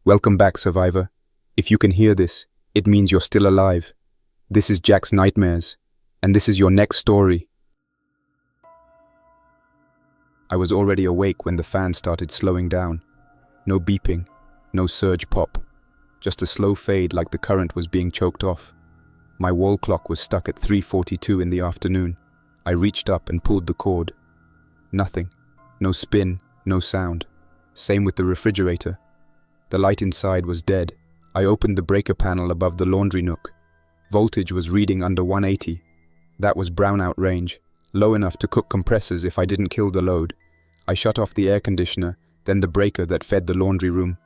Welcome back, survivor. If you can hear this, it means you're still alive. This is Jack's Nightmares, and this is your next story. I was already awake when the fan started slowing down. No beeping, no surge pop, just a slow fade like the current was being choked off. My wall clock was stuck at 3:42 in the afternoon. I reached up and pulled the cord. Nothing. No spin, no sound. Same with the refrigerator. The light inside was dead. I opened the breaker panel above the laundry nook. Voltage was reading under 180. That was brownout range, low enough to cook compressors if I didn't kill the load. I shut off the air conditioner, then the breaker that fed the laundry room.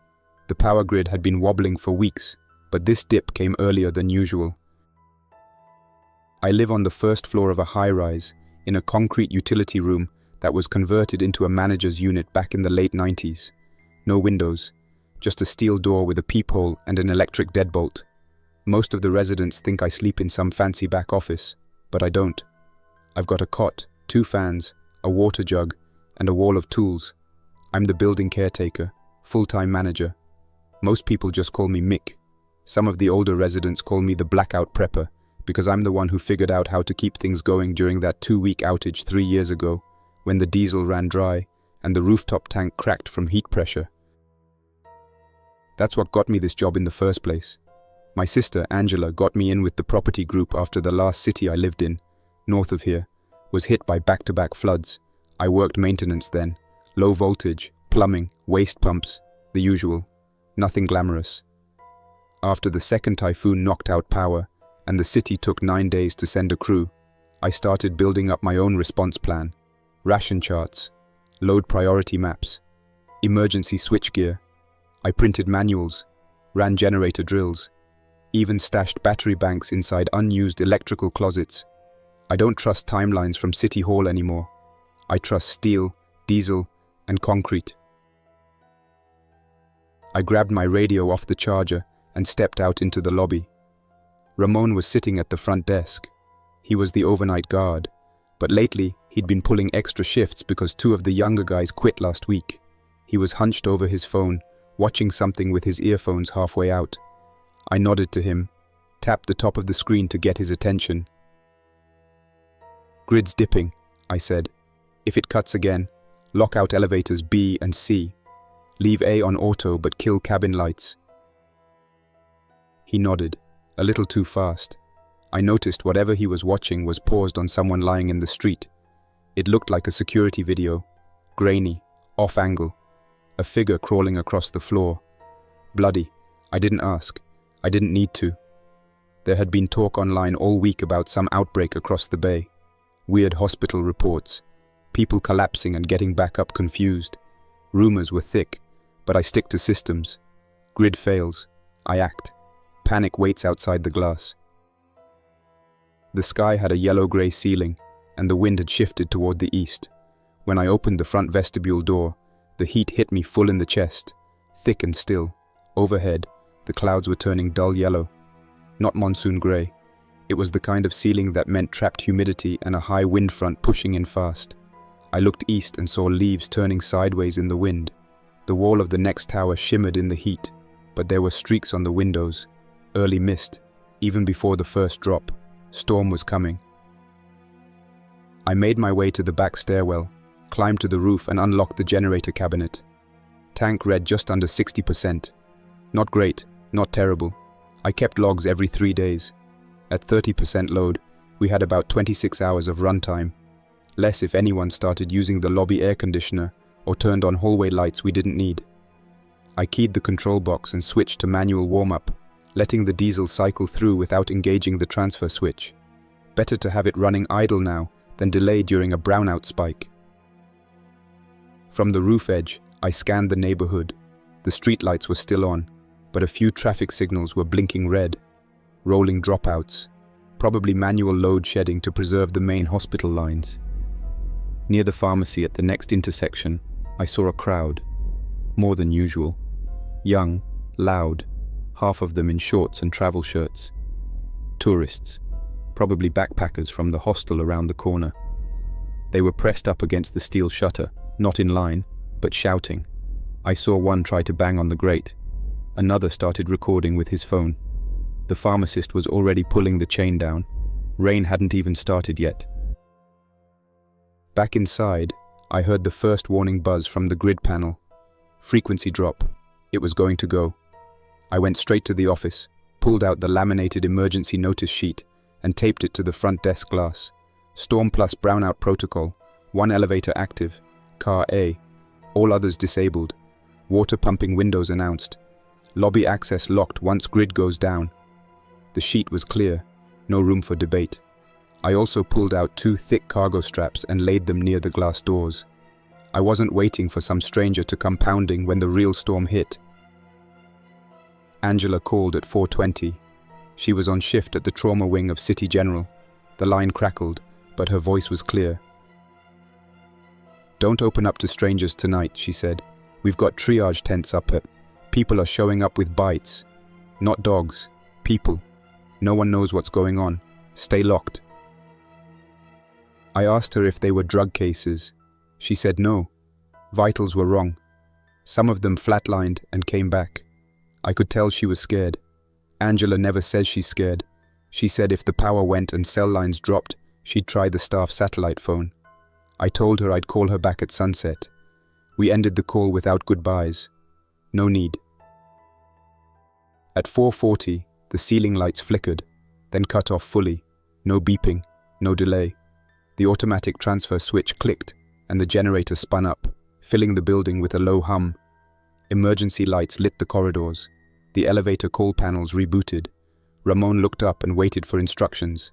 The power grid had been wobbling for weeks, but this dip came earlier than usual. I live on the first floor of a high-rise, in a concrete utility room that was converted into a manager's unit back in the late 90s. No windows, just a steel door with a peephole and an electric deadbolt. Most of the residents think I sleep in some fancy back office, but I don't. I've got a cot, 2 fans, a water jug, and a wall of tools. I'm the building caretaker, full-time manager. Most people just call me Mick. Some of the older residents call me the Blackout Prepper, because I'm the one who figured out how to keep things going during that 2-week outage 3 years ago, when the diesel ran dry and the rooftop tank cracked from heat pressure. That's what got me this job in the first place. My sister, Angela, got me in with the property group after the last city I lived in, north of here, was hit by back-to-back floods. I worked maintenance then, low voltage, plumbing, waste pumps, the usual, nothing glamorous. After the second typhoon knocked out power, and the city took 9 days to send a crew, I started building up my own response plan, ration charts, load priority maps, emergency switchgear. I printed manuals, ran generator drills, even stashed battery banks inside unused electrical closets. I don't trust timelines from City Hall anymore. I trust steel, diesel, and concrete. I grabbed my radio off the charger and stepped out into the lobby. Ramon was sitting at the front desk. He was the overnight guard, but lately he'd been pulling extra shifts because 2 of the younger guys quit last week. He was hunched over his phone, watching something with his earphones halfway out. I nodded to him, tapped the top of the screen to get his attention. "Grid's dipping," I said. "If it cuts again, lock out elevators B and C. Leave A on auto but kill cabin lights." He nodded, a little too fast. I noticed whatever he was watching was paused on someone lying in the street. It looked like a security video, grainy, off angle. A figure crawling across the floor. Bloody. I didn't ask. I didn't need to. There had been talk online all week about some outbreak across the bay. Weird hospital reports. People collapsing and getting back up confused. Rumors were thick, but I stick to systems. Grid fails. I act. Panic waits outside the glass. The sky had a yellow-grey ceiling, and the wind had shifted toward the east. When I opened the front vestibule door, the heat hit me full in the chest, thick and still. Overhead, the clouds were turning dull yellow. Not monsoon grey. It was the kind of ceiling that meant trapped humidity and a high wind front pushing in fast. I looked east and saw leaves turning sideways in the wind. The wall of the next tower shimmered in the heat, but there were streaks on the windows. Early mist, even before the first drop. Storm was coming. I made my way to the back stairwell, climbed to the roof and unlocked the generator cabinet. Tank read just under 60%. Not great, not terrible. I kept logs every 3 days. At 30% load, we had about 26 hours of runtime. Less if anyone started using the lobby air conditioner or turned on hallway lights we didn't need. I keyed the control box and switched to manual warm-up, letting the diesel cycle through without engaging the transfer switch. Better to have it running idle now than delay during a brownout spike. From the roof edge, I scanned the neighborhood. The streetlights were still on, but a few traffic signals were blinking red. Rolling dropouts, probably manual load shedding to preserve the main hospital lines. Near the pharmacy at the next intersection, I saw a crowd. More than usual. Young, loud, half of them in shorts and travel shirts. Tourists, probably backpackers from the hostel around the corner. They were pressed up against the steel shutter, not in line, but shouting. I saw one try to bang on the grate. Another started recording with his phone. The pharmacist was already pulling the chain down. Rain hadn't even started yet. Back inside, I heard the first warning buzz from the grid panel. Frequency drop. It was going to go. I went straight to the office, pulled out the laminated emergency notice sheet, and taped it to the front desk glass. Storm plus brownout protocol. 1 elevator active. Car A. All others disabled. Water pumping windows announced. Lobby access locked once grid goes down. The sheet was clear. No room for debate. I also pulled out 2 thick cargo straps and laid them near the glass doors. I wasn't waiting for some stranger to come pounding when the real storm hit. Angela called at 4:20. She was on shift at the trauma wing of City General. The line crackled, but her voice was clear. "Don't open up to strangers tonight," she said. "We've got triage tents up at. People are showing up with bites. Not dogs. People. No one knows what's going on. Stay locked." I asked her if they were drug cases. She said no. Vitals were wrong. Some of them flatlined and came back. I could tell she was scared. Angela never says she's scared. She said if the power went and cell lines dropped, she'd try the staff satellite phone. I told her I'd call her back at sunset. We ended the call without goodbyes. No need. At 4:40, the ceiling lights flickered, then cut off fully. No beeping, no delay. The automatic transfer switch clicked, and the generator spun up, filling the building with a low hum. Emergency lights lit the corridors. The elevator call panels rebooted. Ramon looked up and waited for instructions.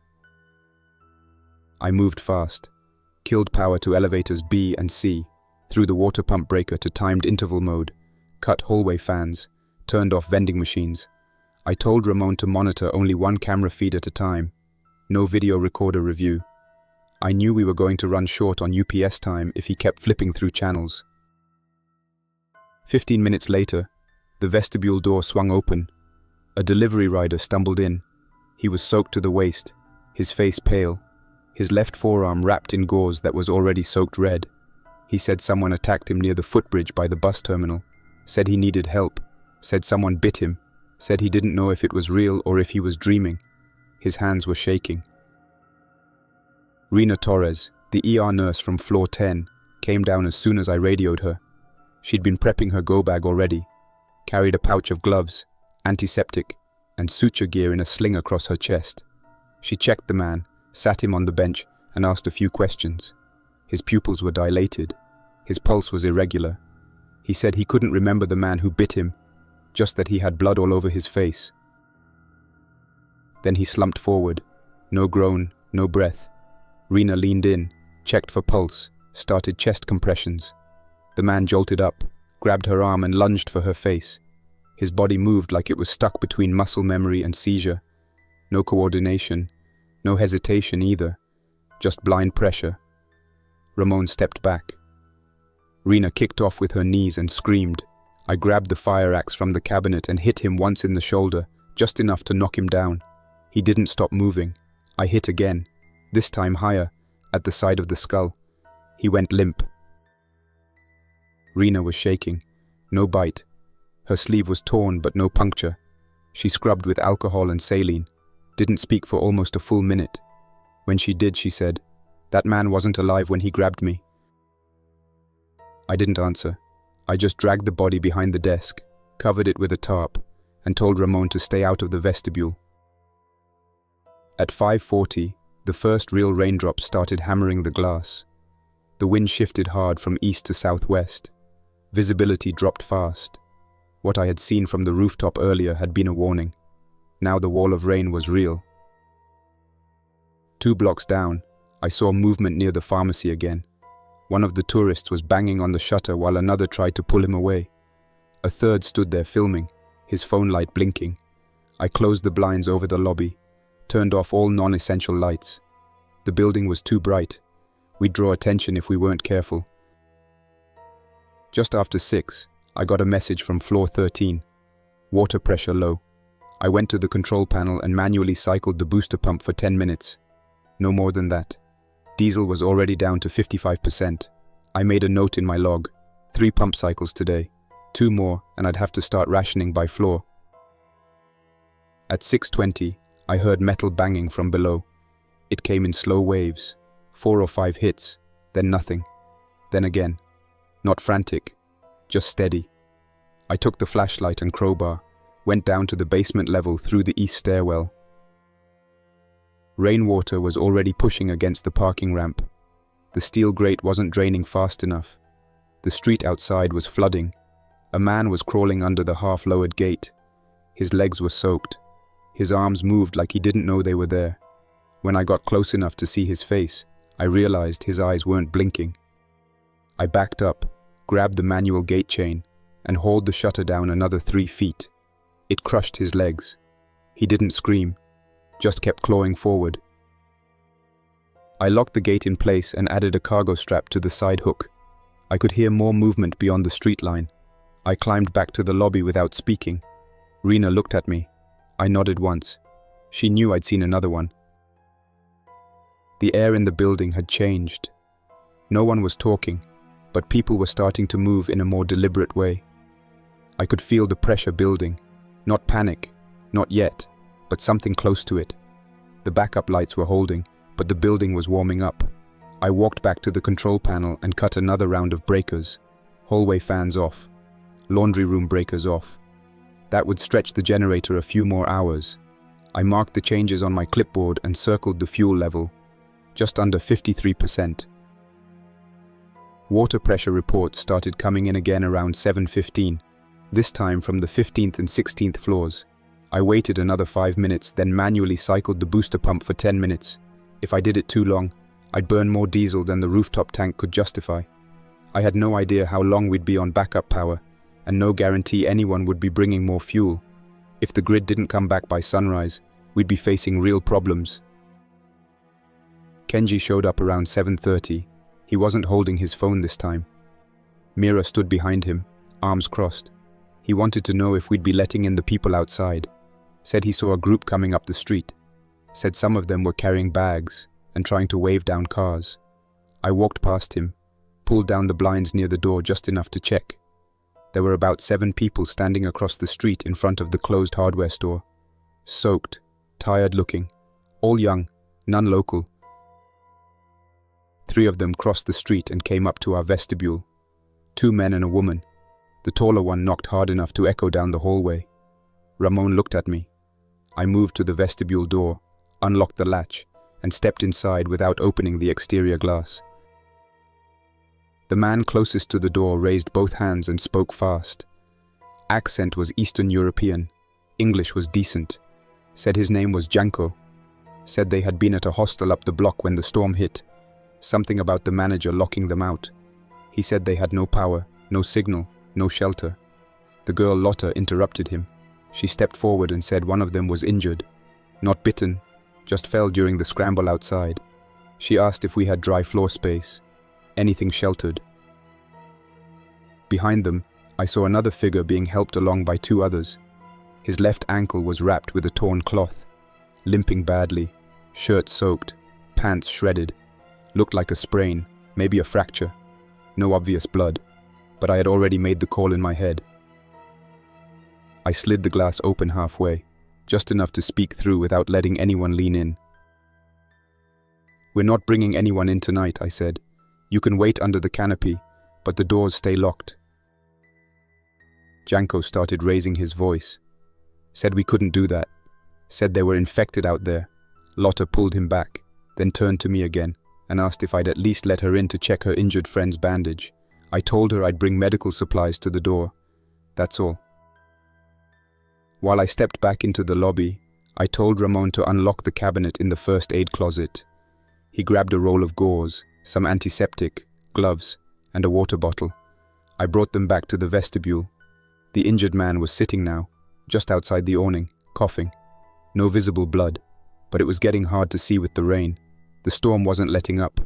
I moved fast. Killed power to elevators B and C, threw the water pump breaker to timed interval mode, cut hallway fans, turned off vending machines. I told Ramon to monitor only 1 camera feed at a time. No video recorder review. I knew we were going to run short on UPS time if he kept flipping through channels. 15 minutes later, the vestibule door swung open. A delivery rider stumbled in. He was soaked to the waist, his face pale, his left forearm wrapped in gauze that was already soaked red. He said someone attacked him near the footbridge by the bus terminal, said he needed help, said someone bit him, said he didn't know if it was real or if he was dreaming. His hands were shaking. Rena Torres, the ER nurse from floor 10, came down as soon as I radioed her. She'd been prepping her go bag already, carried a pouch of gloves, antiseptic, and suture gear in a sling across her chest. She checked the man, sat him on the bench, and asked a few questions. His pupils were dilated. His pulse was irregular. He said he couldn't remember the man who bit him, just that he had blood all over his face. Then he slumped forward. No groan, no breath. Rena leaned in, checked for pulse, started chest compressions. The man jolted up, grabbed her arm and lunged for her face. His body moved like it was stuck between muscle memory and seizure. No coordination, no hesitation either, just blind pressure. Ramon stepped back. Rena kicked off with her knees and screamed. I grabbed the fire axe from the cabinet and hit him once in the shoulder, just enough to knock him down. He didn't stop moving. I hit again, this time higher, at the side of the skull. He went limp. Rena was shaking. No bite. Her sleeve was torn but no puncture. She scrubbed with alcohol and saline. Didn't speak for almost a full minute. When she did, she said, "That man wasn't alive when he grabbed me." I didn't answer. I just dragged the body behind the desk, covered it with a tarp, and told Ramon to stay out of the vestibule. At 5:40, the first real raindrops started hammering the glass. The wind shifted hard from east to southwest. Visibility dropped fast. What I had seen from the rooftop earlier had been a warning. Now the wall of rain was real. 2 blocks down, I saw movement near the pharmacy again. One of the tourists was banging on the shutter while another tried to pull him away. A third stood there filming, his phone light blinking. I closed the blinds over the lobby, turned off all non-essential lights. The building was too bright. We'd draw attention if we weren't careful. Just after 6, I got a message from floor 13. Water pressure low. I went to the control panel and manually cycled the booster pump for 10 minutes. No more than that. Diesel was already down to 55%. I made a note in my log. 3 pump cycles today. 2 more, and I'd have to start rationing by floor. At 6:20, I heard metal banging from below. It came in slow waves, 4 or 5 hits, then nothing, then again. Not frantic, just steady. I took the flashlight and crowbar, went down to the basement level through the east stairwell. Rainwater was already pushing against the parking ramp. The steel grate wasn't draining fast enough. The street outside was flooding. A man was crawling under the half-lowered gate. His legs were soaked. His arms moved like he didn't know they were there. When I got close enough to see his face, I realized his eyes weren't blinking. I backed up, grabbed the manual gate chain, and hauled the shutter down another 3 feet. It crushed his legs. He didn't scream, just kept clawing forward. I locked the gate in place and added a cargo strap to the side hook. I could hear more movement beyond the street line. I climbed back to the lobby without speaking. Rena looked at me. I nodded once. She knew I'd seen another one. The air in the building had changed. No one was talking, but people were starting to move in a more deliberate way. I could feel the pressure building. Not panic, not yet, but something close to it. The backup lights were holding, but the building was warming up. I walked back to the control panel and cut another round of breakers. Hallway fans off. Laundry room breakers off. That would stretch the generator a few more hours. I marked the changes on my clipboard and circled the fuel level. Just under 53%. Water pressure reports started coming in again around 7:15, this time from the 15th and 16th floors. I waited another 5 minutes, then manually cycled the booster pump for 10 minutes. If I did it too long, I'd burn more diesel than the rooftop tank could justify. I had no idea how long we'd be on backup power, and no guarantee anyone would be bringing more fuel. If the grid didn't come back by sunrise, we'd be facing real problems. Kenji showed up around 7:30. He wasn't holding his phone this time. Mira stood behind him, arms crossed. He wanted to know if we'd be letting in the people outside. Said he saw a group coming up the street. Said some of them were carrying bags and trying to wave down cars. I walked past him, pulled down the blinds near the door just enough to check. There were about 7 people standing across the street in front of the closed hardware store. Soaked, tired looking, all young, none local. 3 of them crossed the street and came up to our vestibule. 2 men and a woman. The taller one knocked hard enough to echo down the hallway. Ramon looked at me. I moved to the vestibule door, unlocked the latch, and stepped inside without opening the exterior glass. The man closest to the door raised both hands and spoke fast. Accent was Eastern European. English was decent. Said his name was Janko. Said they had been at a hostel up the block when the storm hit. Something about the manager locking them out. He said they had no power, no signal, no shelter. The girl Lotta interrupted him. She stepped forward and said one of them was injured. Not bitten, just fell during the scramble outside. She asked if we had dry floor space. Anything sheltered. Behind them, I saw another figure being helped along by 2 others. His left ankle was wrapped with a torn cloth. Limping badly, shirt soaked, pants shredded. Looked like a sprain, maybe a fracture. No obvious blood, but I had already made the call in my head. I slid the glass open halfway, just enough to speak through without letting anyone lean in. "We're not bringing anyone in tonight," I said. "You can wait under the canopy, but the doors stay locked." Janko started raising his voice. Said we couldn't do that. Said they were infected out there. Lotta pulled him back, then turned to me again and asked if I'd at least let her in to check her injured friend's bandage. I told her I'd bring medical supplies to the door. That's all. While I stepped back into the lobby, I told Ramon to unlock the cabinet in the first aid closet. He grabbed a roll of gauze, some antiseptic, gloves, and a water bottle. I brought them back to the vestibule. The injured man was sitting now, just outside the awning, coughing. No visible blood, but it was getting hard to see with the rain. The storm wasn't letting up.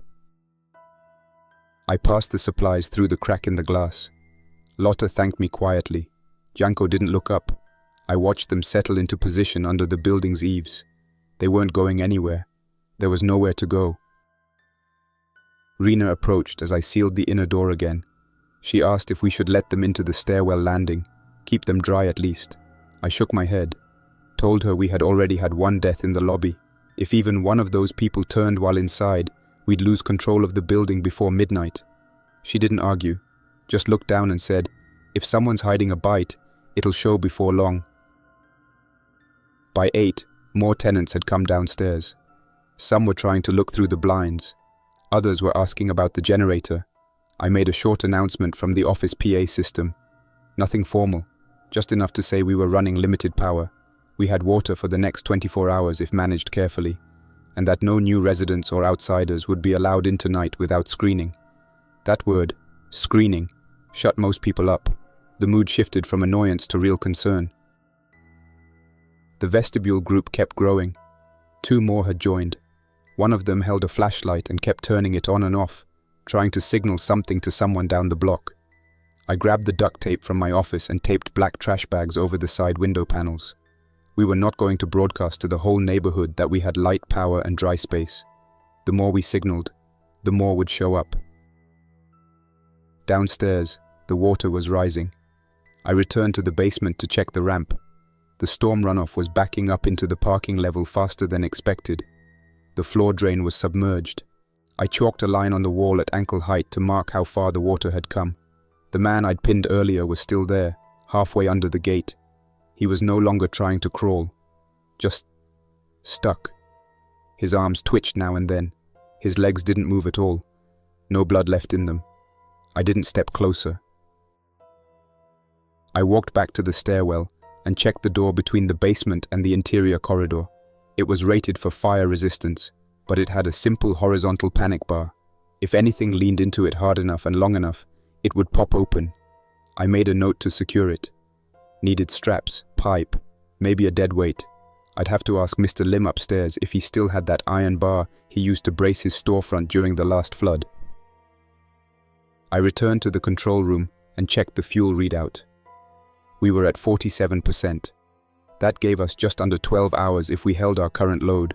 I passed the supplies through the crack in the glass. Lotta thanked me quietly. Janko didn't look up. I watched them settle into position under the building's eaves. They weren't going anywhere. There was nowhere to go. Rena approached as I sealed the inner door again. She asked if we should let them into the stairwell landing, keep them dry at least. I shook my head, told her we had already had one death in the lobby. If even one of those people turned while inside, we'd lose control of the building before midnight. She didn't argue, just looked down and said, if someone's hiding a bite, it'll show before long. By 8, more tenants had come downstairs. Some were trying to look through the blinds. Others were asking about the generator. I made a short announcement from the office PA system. Nothing formal, just enough to say we were running limited power. We had water for the next 24 hours if managed carefully, and that no new residents or outsiders would be allowed in tonight without screening. That word, screening, shut most people up. The mood shifted from annoyance to real concern. The vestibule group kept growing. 2 more had joined. One of them held a flashlight and kept turning it on and off, trying to signal something to someone down the block. I grabbed the duct tape from my office and taped black trash bags over the side window panels. We were not going to broadcast to the whole neighborhood that we had light, power, and dry space. The more we signaled, the more would show up. Downstairs, the water was rising. I returned to the basement to check the ramp. The storm runoff was backing up into the parking level faster than expected. The floor drain was submerged. I chalked a line on the wall at ankle height to mark how far the water had come. The man I'd pinned earlier was still there, halfway under the gate. He was no longer trying to crawl, just stuck. His arms twitched now and then. His legs didn't move at all. No blood left in them. I didn't step closer. I walked back to the stairwell and checked the door between the basement and the interior corridor. It was rated for fire resistance, but it had a simple horizontal panic bar. If anything leaned into it hard enough and long enough, it would pop open. I made a note to secure it. Needed straps, pipe, maybe a dead weight. I'd have to ask Mr. Lim upstairs if he still had that iron bar he used to brace his storefront during the last flood. I returned to the control room and checked the fuel readout. We were at 47%. That gave us just under 12 hours if we held our current load.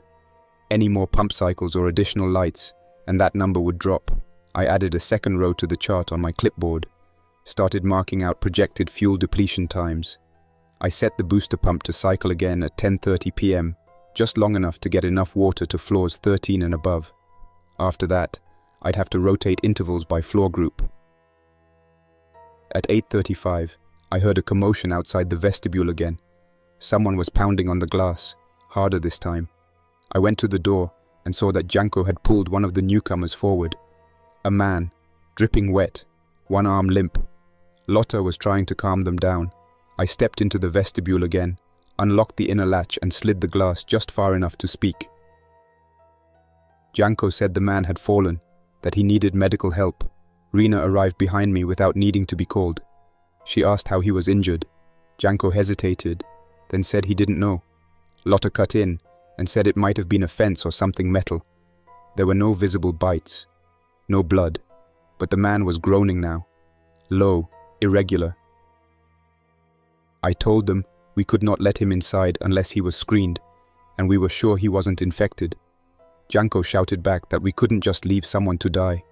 Any more pump cycles or additional lights, and that number would drop. I added a second row to the chart on my clipboard, started marking out projected fuel depletion times. I set the booster pump to cycle again at 10:30 p.m., just long enough to get enough water to floors 13 and above. After that, I'd have to rotate intervals by floor group. At 8:35, I heard a commotion outside the vestibule again. Someone was pounding on the glass, harder this time. I went to the door and saw that Janko had pulled one of the newcomers forward. A man, dripping wet, one arm limp. Lotta was trying to calm them down. I stepped into the vestibule again, unlocked the inner latch and slid the glass just far enough to speak. Janko said the man had fallen, that he needed medical help. Rena arrived behind me without needing to be called. She asked how he was injured. Janko hesitated, then said he didn't know. Lotta cut in and said it might have been a fence or something metal. There were no visible bites, no blood, but the man was groaning now. Low, irregular. I told them we could not let him inside unless he was screened, and we were sure he wasn't infected. Janko shouted back that we couldn't just leave someone to die.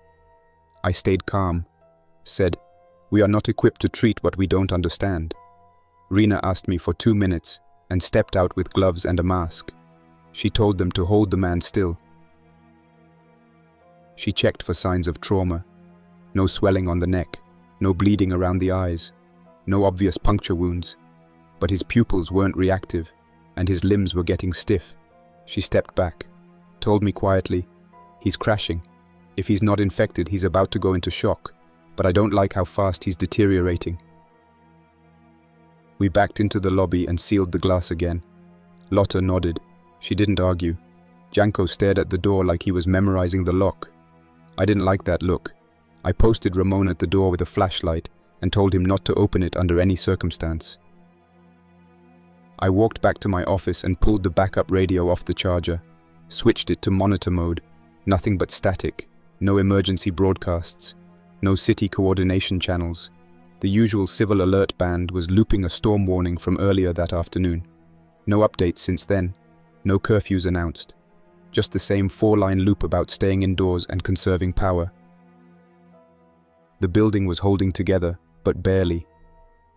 I stayed calm, said, "We are not equipped to treat what we don't understand." Rena asked me for 2 minutes and stepped out with gloves and a mask. She told them to hold the man still. She checked for signs of trauma. No swelling on the neck, no bleeding around the eyes, no obvious puncture wounds. But his pupils weren't reactive, and his limbs were getting stiff. She stepped back, told me quietly, "He's crashing. If he's not infected, he's about to go into shock, but I don't like how fast he's deteriorating." We backed into the lobby and sealed the glass again. Lotta nodded. She didn't argue. Janko stared at the door like he was memorizing the lock. I didn't like that look. I posted Ramon at the door with a flashlight and told him not to open it under any circumstance. I walked back to my office and pulled the backup radio off the charger, switched it to monitor mode. Nothing but static, no emergency broadcasts, no city coordination channels. The usual civil alert band was looping a storm warning from earlier that afternoon. No updates since then, no curfews announced. Just the same 4-line loop about staying indoors and conserving power. The building was holding together, but barely.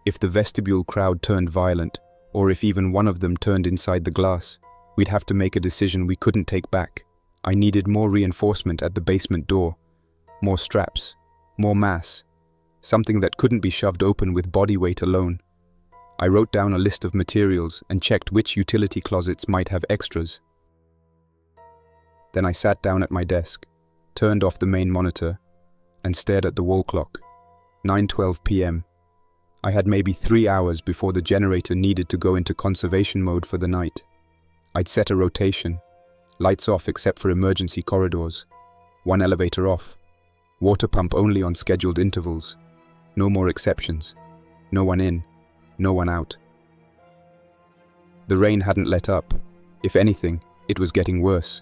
If the vestibule crowd turned violent, or if even one of them turned inside the glass, we'd have to make a decision we couldn't take back. I needed more reinforcement at the basement door, more straps, more mass, something that couldn't be shoved open with body weight alone. I wrote down a list of materials and checked which utility closets might have extras. Then I sat down at my desk, turned off the main monitor, and stared at the wall clock. 9:12 p.m. I had maybe 3 hours before the generator needed to go into conservation mode for the night. I'd set a rotation, lights off except for emergency corridors, one elevator off, water pump only on scheduled intervals, no more exceptions, no one in, no one out. The rain hadn't let up. If anything, it was getting worse.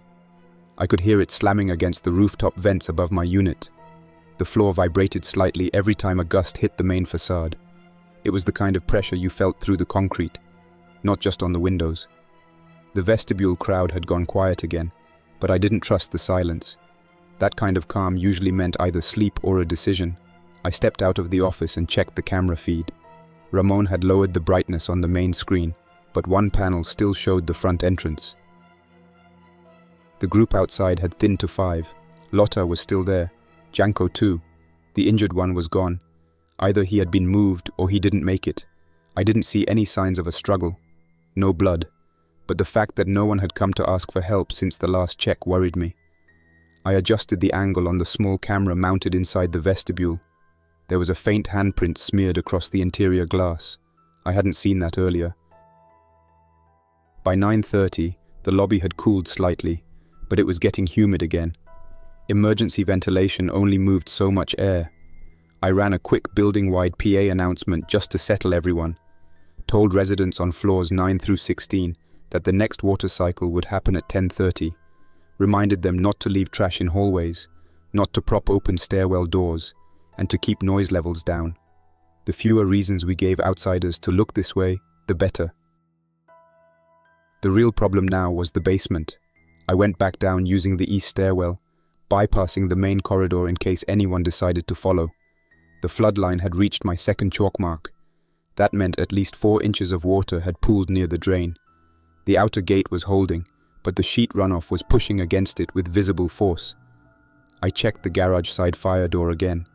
I could hear it slamming against the rooftop vents above my unit. The floor vibrated slightly every time a gust hit the main facade. It was the kind of pressure you felt through the concrete, not just on the windows. The vestibule crowd had gone quiet again, but I didn't trust the silence. That kind of calm usually meant either sleep or a decision. I stepped out of the office and checked the camera feed. Ramon had lowered the brightness on the main screen, but one panel still showed the front entrance. The group outside had thinned to 5. Lotta was still there. Janko too. The injured one was gone. Either he had been moved or he didn't make it. I didn't see any signs of a struggle. No blood. But the fact that no one had come to ask for help since the last check worried me. I adjusted the angle on the small camera mounted inside the vestibule. There was a faint handprint smeared across the interior glass. I hadn't seen that earlier. By 9:30, the lobby had cooled slightly, but it was getting humid again. Emergency ventilation only moved so much air. I ran a quick building-wide PA announcement just to settle everyone. Told residents on floors 9 through 16 that the next water cycle would happen at 10:30. Reminded them not to leave trash in hallways, not to prop open stairwell doors, and to keep noise levels down. The fewer reasons we gave outsiders to look this way, the better. The real problem now was the basement. I went back down using the east stairwell, bypassing the main corridor in case anyone decided to follow. The flood line had reached my second chalk mark. That meant at least 4 inches of water had pooled near the drain. The outer gate was holding, but the sheet runoff was pushing against it with visible force. I checked the garage side fire door again.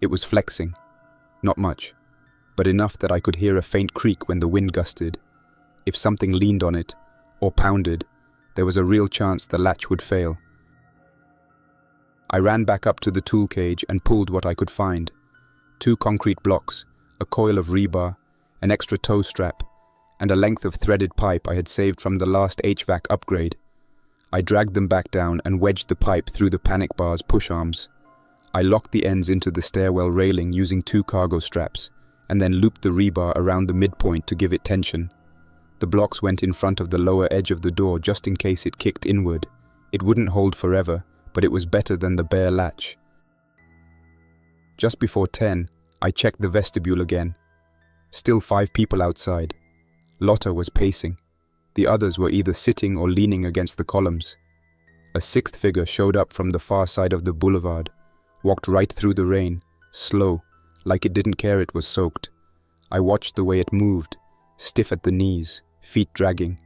It was flexing. Not much, but enough that I could hear a faint creak when the wind gusted. If something leaned on it, or pounded, there was a real chance the latch would fail. I ran back up to the tool cage and pulled what I could find. 2 concrete blocks, a coil of rebar, an extra tow strap, and a length of threaded pipe I had saved from the last HVAC upgrade. I dragged them back down and wedged the pipe through the panic bar's push arms. I locked the ends into the stairwell railing using 2 cargo straps, and then looped the rebar around the midpoint to give it tension. The blocks went in front of the lower edge of the door just in case it kicked inward. It wouldn't hold forever, but it was better than the bare latch. Just before 10, I checked the vestibule again. Still 5 people outside. Lotta was pacing. The others were either sitting or leaning against the columns. A 6th figure showed up from the far side of the boulevard, walked right through the rain, slow, like it didn't care it was soaked. I watched the way it moved, stiff at the knees, feet dragging.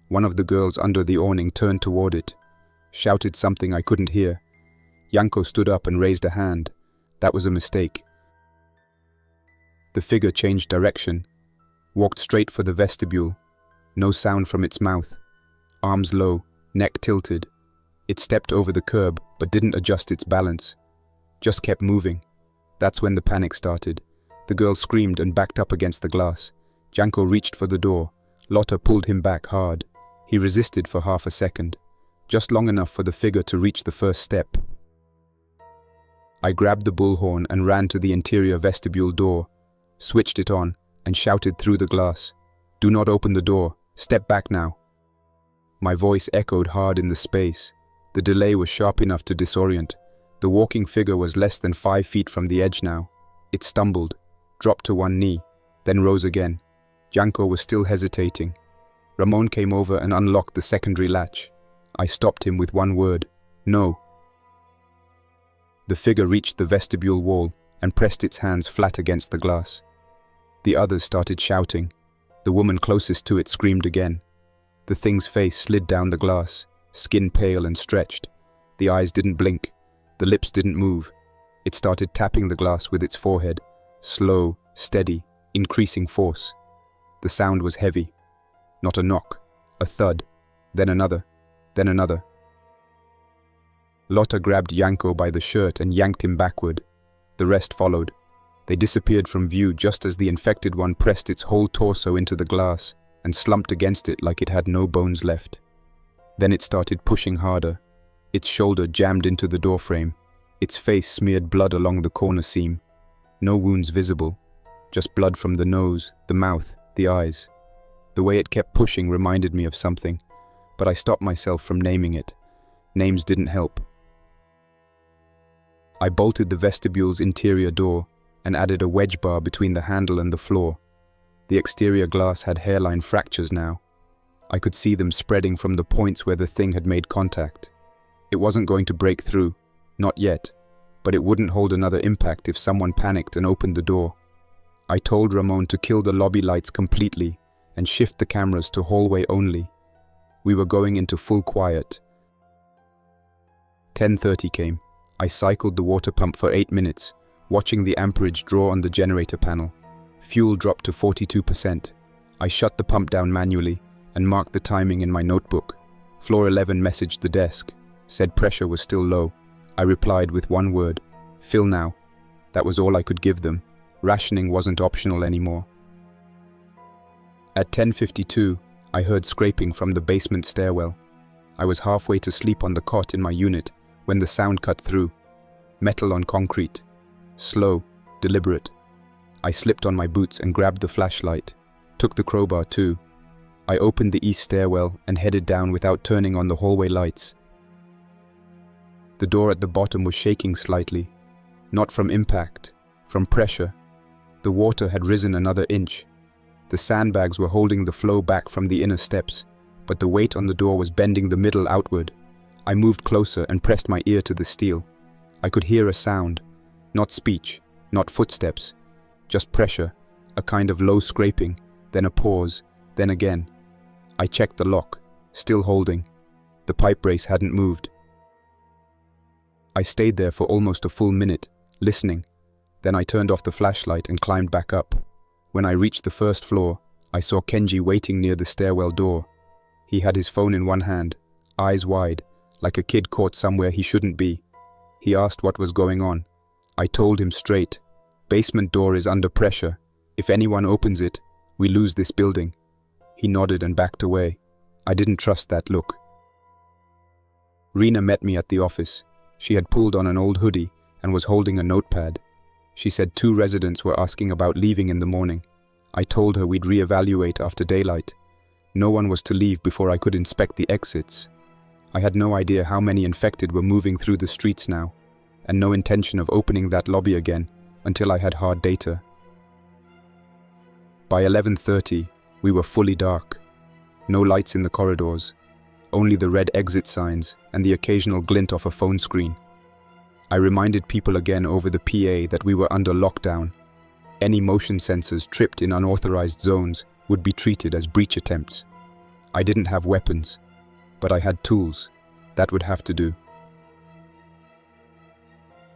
One of the girls under the awning turned toward it, shouted something I couldn't hear. Janko stood up and raised a hand. That was a mistake. The figure changed direction, walked straight for the vestibule. No sound from its mouth. Arms low, neck tilted. It stepped over the curb but didn't adjust its balance. Just kept moving. That's when the panic started. The girl screamed and backed up against the glass. Janko reached for the door. Lotta pulled him back hard. He resisted for half a second, just long enough for the figure to reach the first step. I grabbed the bullhorn and ran to the interior vestibule door, switched it on, and shouted through the glass, "Do not open the door. Step back now." My voice echoed hard in the space. The delay was sharp enough to disorient. The walking figure was less than 5 feet from the edge now. It stumbled, dropped to one knee, then rose again. Janko was still hesitating. Ramon came over and unlocked the secondary latch. I stopped him with one word, "No." The figure reached the vestibule wall and pressed its hands flat against the glass. The others started shouting. The woman closest to it screamed again. The thing's face slid down the glass, skin pale and stretched. The eyes didn't blink. The lips didn't move. It started tapping the glass with its forehead, slow, steady, increasing force. The sound was heavy. Not a knock, a thud, then another, then another. Lotta grabbed Janko by the shirt and yanked him backward. The rest followed. They disappeared from view just as the infected one pressed its whole torso into the glass and slumped against it like it had no bones left. Then it started pushing harder. Its shoulder jammed into the doorframe. Its face smeared blood along the corner seam. No wounds visible, just blood from the nose, the mouth, the eyes. The way it kept pushing reminded me of something, but I stopped myself from naming it. Names didn't help. I bolted the vestibule's interior door and added a wedge bar between the handle and the floor. The exterior glass had hairline fractures now. I could see them spreading from the points where the thing had made contact. It wasn't going to break through, not yet, but it wouldn't hold another impact if someone panicked and opened the door. I told Ramon to kill the lobby lights completely and shift the cameras to hallway only. We were going into full quiet. 10:30 came. I cycled the water pump for 8 minutes, watching the amperage draw on the generator panel. Fuel dropped to 42%. I shut the pump down manually and marked the timing in my notebook. Floor 11 messaged the desk, said pressure was still low. I replied with one word, "Fill now." That was all I could give them. Rationing wasn't optional anymore. At 10:52, I heard scraping from the basement stairwell. I was halfway to sleep on the cot in my unit when the sound cut through. Metal on concrete. Slow, deliberate. I slipped on my boots and grabbed the flashlight. Took the crowbar too. I opened the east stairwell and headed down without turning on the hallway lights. The door at the bottom was shaking slightly. Not from impact, from pressure. The water had risen another inch. The sandbags were holding the flow back from the inner steps, but the weight on the door was bending the middle outward. I moved closer and pressed my ear to the steel. I could hear a sound, not speech, not footsteps, just pressure, a kind of low scraping, then a pause, then again. I checked the lock, still holding. The pipe brace hadn't moved. I stayed there for almost a full minute, listening. Then I turned off the flashlight and climbed back up. When I reached the first floor, I saw Kenji waiting near the stairwell door. He had his phone in one hand, eyes wide, like a kid caught somewhere he shouldn't be. He asked what was going on. I told him straight, "Basement door is under pressure. If anyone opens it, we lose this building." He nodded and backed away. I didn't trust that look. Rena met me at the office. She had pulled on an old hoodie and was holding a notepad. She said 2 residents were asking about leaving in the morning. I told her we'd reevaluate after daylight. No one was to leave before I could inspect the exits. I had no idea how many infected were moving through the streets now, and no intention of opening that lobby again until I had hard data. By 11:30, we were fully dark. No lights in the corridors, only the red exit signs and the occasional glint off a phone screen. I reminded people again over the PA that we were under lockdown. Any motion sensors tripped in unauthorized zones would be treated as breach attempts. I didn't have weapons, but I had tools. That would have to do.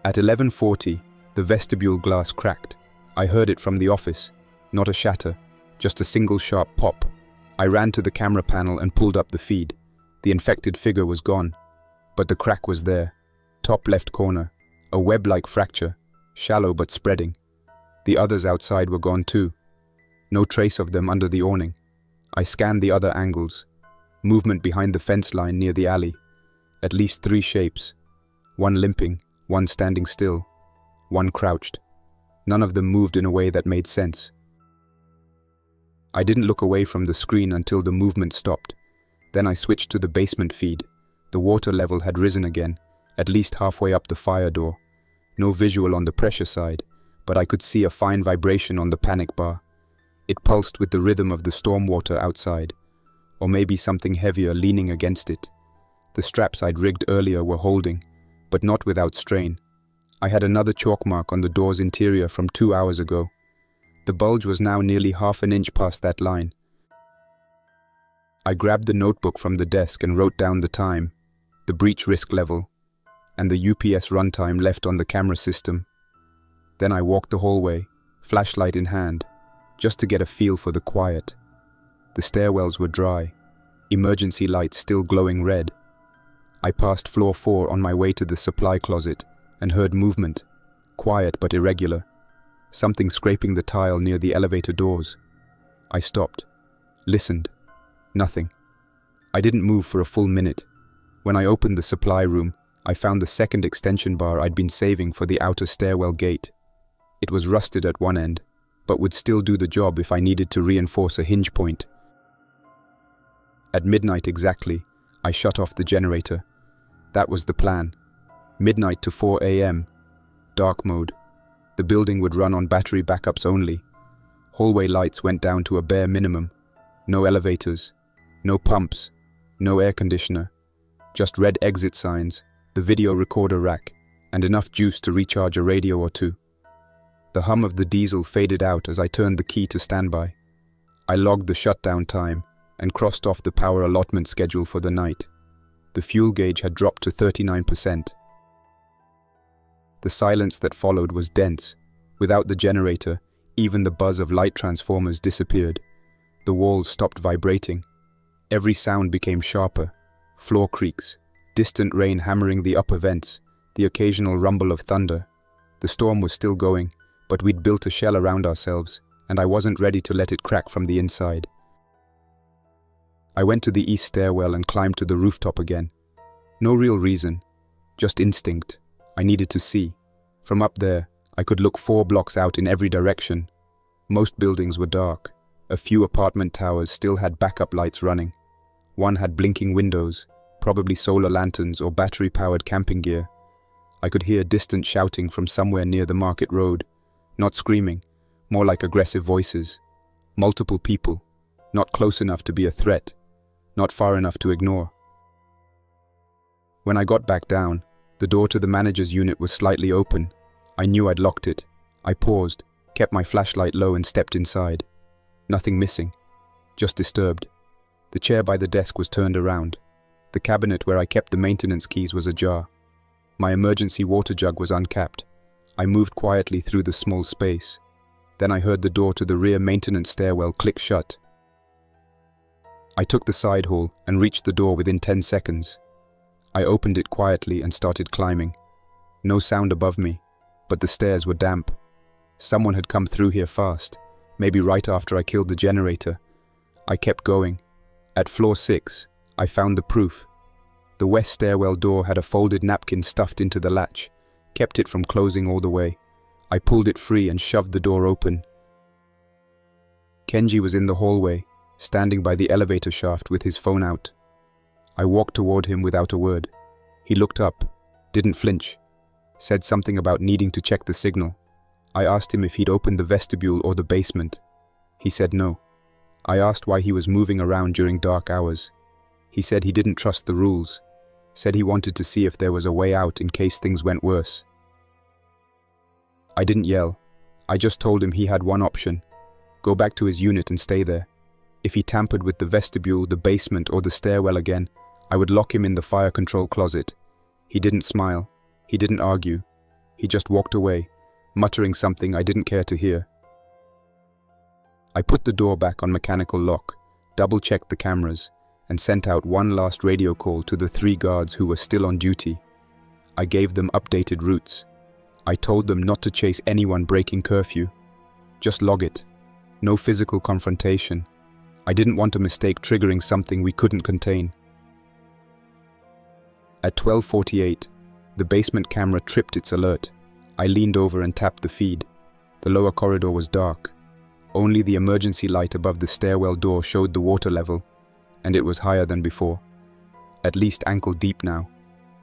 At 11:40, the vestibule glass cracked. I heard it from the office, not a shatter, just a single sharp pop. I ran to the camera panel and pulled up the feed. The infected figure was gone, but the crack was there. Top left corner, a web-like fracture, shallow but spreading. The others outside were gone too. No trace of them under the awning. I scanned the other angles. Movement behind the fence line near the alley. At least 3 shapes. One limping, one standing still, one crouched. None of them moved in a way that made sense. I didn't look away from the screen until the movement stopped. Then I switched to the basement feed. The water level had risen again, at least halfway up the fire door. No visual on the pressure side, but I could see a fine vibration on the panic bar. It pulsed with the rhythm of the storm water outside, or maybe something heavier leaning against it. The straps I'd rigged earlier were holding, but not without strain. I had another chalk mark on the door's interior from 2 hours ago. The bulge was now nearly half an inch past that line. I grabbed the notebook from the desk and wrote down the time, the breach risk level, and the UPS runtime left on the camera system. Then I walked the hallway, flashlight in hand, just to get a feel for the quiet. The stairwells were dry, emergency lights still glowing red. I passed floor 4 on my way to the supply closet and heard movement, quiet but irregular, something scraping the tile near the elevator doors. I stopped, listened. Nothing. I didn't move for a full minute. When I opened the supply room, I found the second extension bar I'd been saving for the outer stairwell gate. It was rusted at one end, but would still do the job if I needed to reinforce a hinge point. At midnight exactly, I shut off the generator. That was the plan. Midnight to 4 a.m. Dark mode. The building would run on battery backups only. Hallway lights went down to a bare minimum. No elevators. No pumps. No air conditioner. Just red exit signs, the video recorder rack, and enough juice to recharge a radio or two. The hum of the diesel faded out as I turned the key to standby. I logged the shutdown time and crossed off the power allotment schedule for the night. The fuel gauge had dropped to 39%. The silence that followed was dense. Without the generator, even the buzz of light transformers disappeared. The walls stopped vibrating. Every sound became sharper. Floor creaks, distant rain hammering the upper vents, the occasional rumble of thunder. The storm was still going, but we'd built a shell around ourselves, and I wasn't ready to let it crack from the inside. I went to the east stairwell and climbed to the rooftop again. No real reason, just instinct. I needed to see. From up there, I could look 4 blocks out in every direction. Most buildings were dark. A few apartment towers still had backup lights running. One had blinking windows, probably solar lanterns or battery-powered camping gear. I could hear distant shouting from somewhere near the market road. Not screaming, more like aggressive voices. Multiple people, not close enough to be a threat, not far enough to ignore. When I got back down, the door to the manager's unit was slightly open. I knew I'd locked it. I paused, kept my flashlight low and stepped inside. Nothing missing, just disturbed. The chair by the desk was turned around. The cabinet where I kept the maintenance keys was ajar. My emergency water jug was uncapped. I moved quietly through the small space. Then I heard the door to the rear maintenance stairwell click shut. I took the side hall and reached the door within 10 seconds. I opened it quietly and started climbing. No sound above me, but the stairs were damp. Someone had come through here fast, maybe right after I killed the generator. I kept going. At floor 6, I found the proof. The west stairwell door had a folded napkin stuffed into the latch, kept it from closing all the way. I pulled it free and shoved the door open. Kenji was in the hallway, standing by the elevator shaft with his phone out. I walked toward him without a word. He looked up, didn't flinch, said something about needing to check the signal. I asked him if he'd opened the vestibule or the basement. He said no. I asked why he was moving around during dark hours. He said he didn't trust the rules, said he wanted to see if there was a way out in case things went worse. I didn't yell. I just told him he had one option: go back to his unit and stay there. If he tampered with the vestibule, the basement, or the stairwell again, I would lock him in the fire control closet. He didn't smile. He didn't argue. He just walked away, muttering something I didn't care to hear. I put the door back on mechanical lock, double-checked the cameras, and sent out one last radio call to the 3 guards who were still on duty. I gave them updated routes. I told them not to chase anyone breaking curfew. Just log it. No physical confrontation. I didn't want a mistake triggering something we couldn't contain. At 12:48, the basement camera tripped its alert. I leaned over and tapped the feed. The lower corridor was dark. Only the emergency light above the stairwell door showed the water level, and it was higher than before. At least ankle deep now.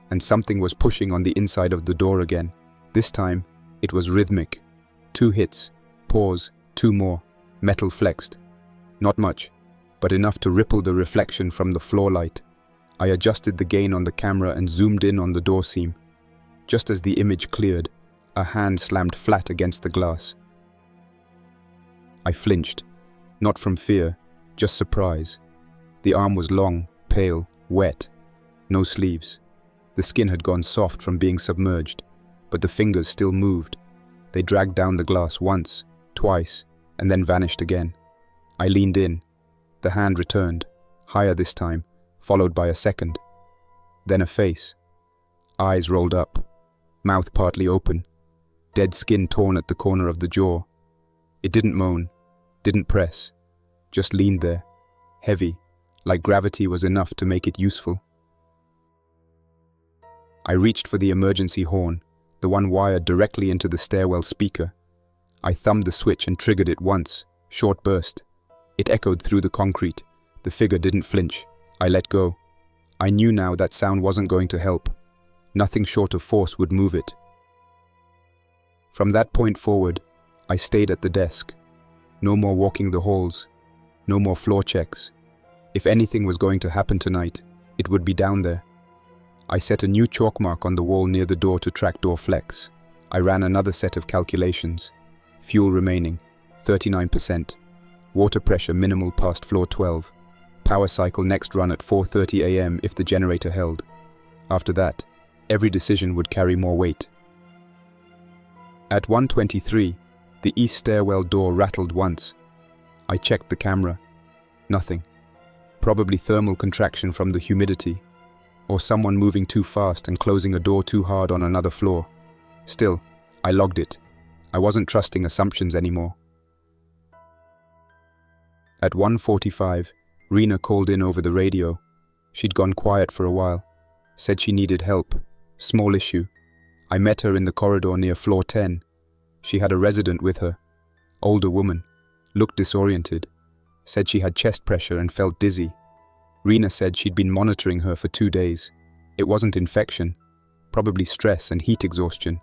And something was pushing on the inside of the door again. This time, it was rhythmic. 2 hits, pause, 2 more, metal flexed. Not much, but enough to ripple the reflection from the floor light. I adjusted the gain on the camera and zoomed in on the door seam. Just as the image cleared, A hand slammed flat against the glass. I flinched, not from fear, just surprise. The arm was long, pale, wet, no sleeves. The skin had gone soft from being submerged, but the fingers still moved. They dragged down the glass once, twice, and then vanished again. I leaned in. The hand returned, higher this time, followed by a second. Then a face. Eyes rolled up, mouth partly open, dead skin torn at the corner of the jaw. It didn't moan, didn't press, just leaned there, heavy, like gravity was enough to make it useful. I reached for the emergency horn, the one wired directly into the stairwell speaker. I thumbed the switch and triggered it once, short burst. It echoed through the concrete. The figure didn't flinch. I let go. I knew now that sound wasn't going to help. Nothing short of force would move it. From that point forward, I stayed at the desk. No more walking the halls. No more floor checks. If anything was going to happen tonight, it would be down there. I set a new chalk mark on the wall near the door to track door flex. I ran another set of calculations. Fuel remaining, 39%. Water pressure minimal past floor 12. Power cycle next run at 4:30 a.m. if the generator held. After that, every decision would carry more weight. At 1:23, the east stairwell door rattled once. I checked the camera. Nothing. Probably thermal contraction from the humidity, or someone moving too fast and closing a door too hard on another floor. Still, I logged it. I wasn't trusting assumptions anymore. At 1:45, Rena called in over the radio. She'd gone quiet for a while. Said she needed help. Small issue. I met her in the corridor near floor 10. She had a resident with her. Older woman. Looked disoriented. Said she had chest pressure and felt dizzy. Rena said she'd been monitoring her for 2 days. It wasn't infection. Probably stress and heat exhaustion.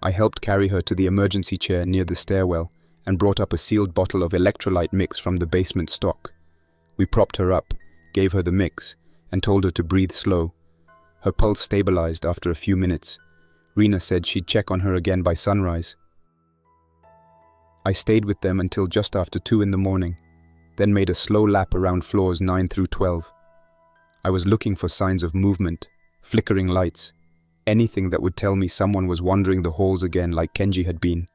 I helped carry her to the emergency chair near the stairwell and brought up a sealed bottle of electrolyte mix from the basement stock. We propped her up, gave her the mix, and told her to breathe slow. Her pulse stabilized after a few minutes. Rena said she'd check on her again by sunrise. I stayed with them until just after 2 in the morning, then made a slow lap around floors 9 through 12. I was looking for signs of movement, flickering lights, anything that would tell me someone was wandering the halls again like Kenji had been.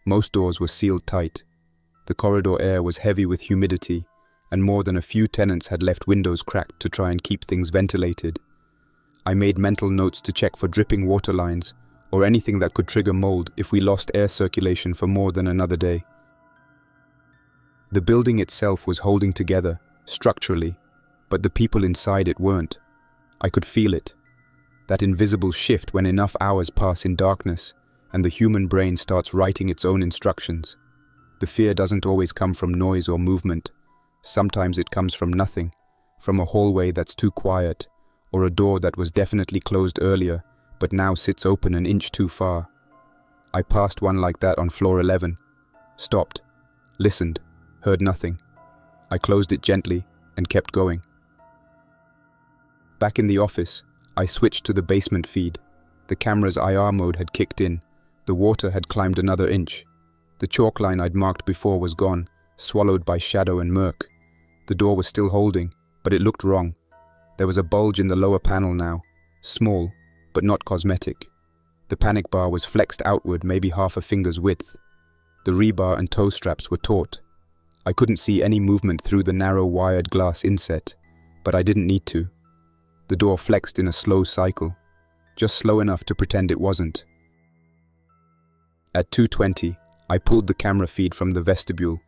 Most doors were sealed tight. The corridor air was heavy with humidity, and more than a few tenants had left windows cracked to try and keep things ventilated. I made mental notes to check for dripping water lines or anything that could trigger mold if we lost air circulation for more than another day. The building itself was holding together, structurally, but the people inside it weren't. I could feel it. That invisible shift when enough hours pass in darkness and the human brain starts writing its own instructions. The fear doesn't always come from noise or movement. Sometimes it comes from nothing, from a hallway that's too quiet, or a door that was definitely closed earlier, but now sits open an inch too far. I passed one like that on floor 11. Stopped, listened, heard nothing. I closed it gently and kept going. Back in the office, I switched to the basement feed. The camera's IR mode had kicked in. The water had climbed another inch. The chalk line I'd marked before was gone, swallowed by shadow and murk. The door was still holding, but it looked wrong. There was a bulge in the lower panel now, small, but not cosmetic. The panic bar was flexed outward maybe half a finger's width. The rebar and toe straps were taut. I couldn't see any movement through the narrow wired glass inset, but I didn't need to. The door flexed in a slow cycle, just slow enough to pretend it wasn't. At 2:20, I pulled the camera feed from the vestibule.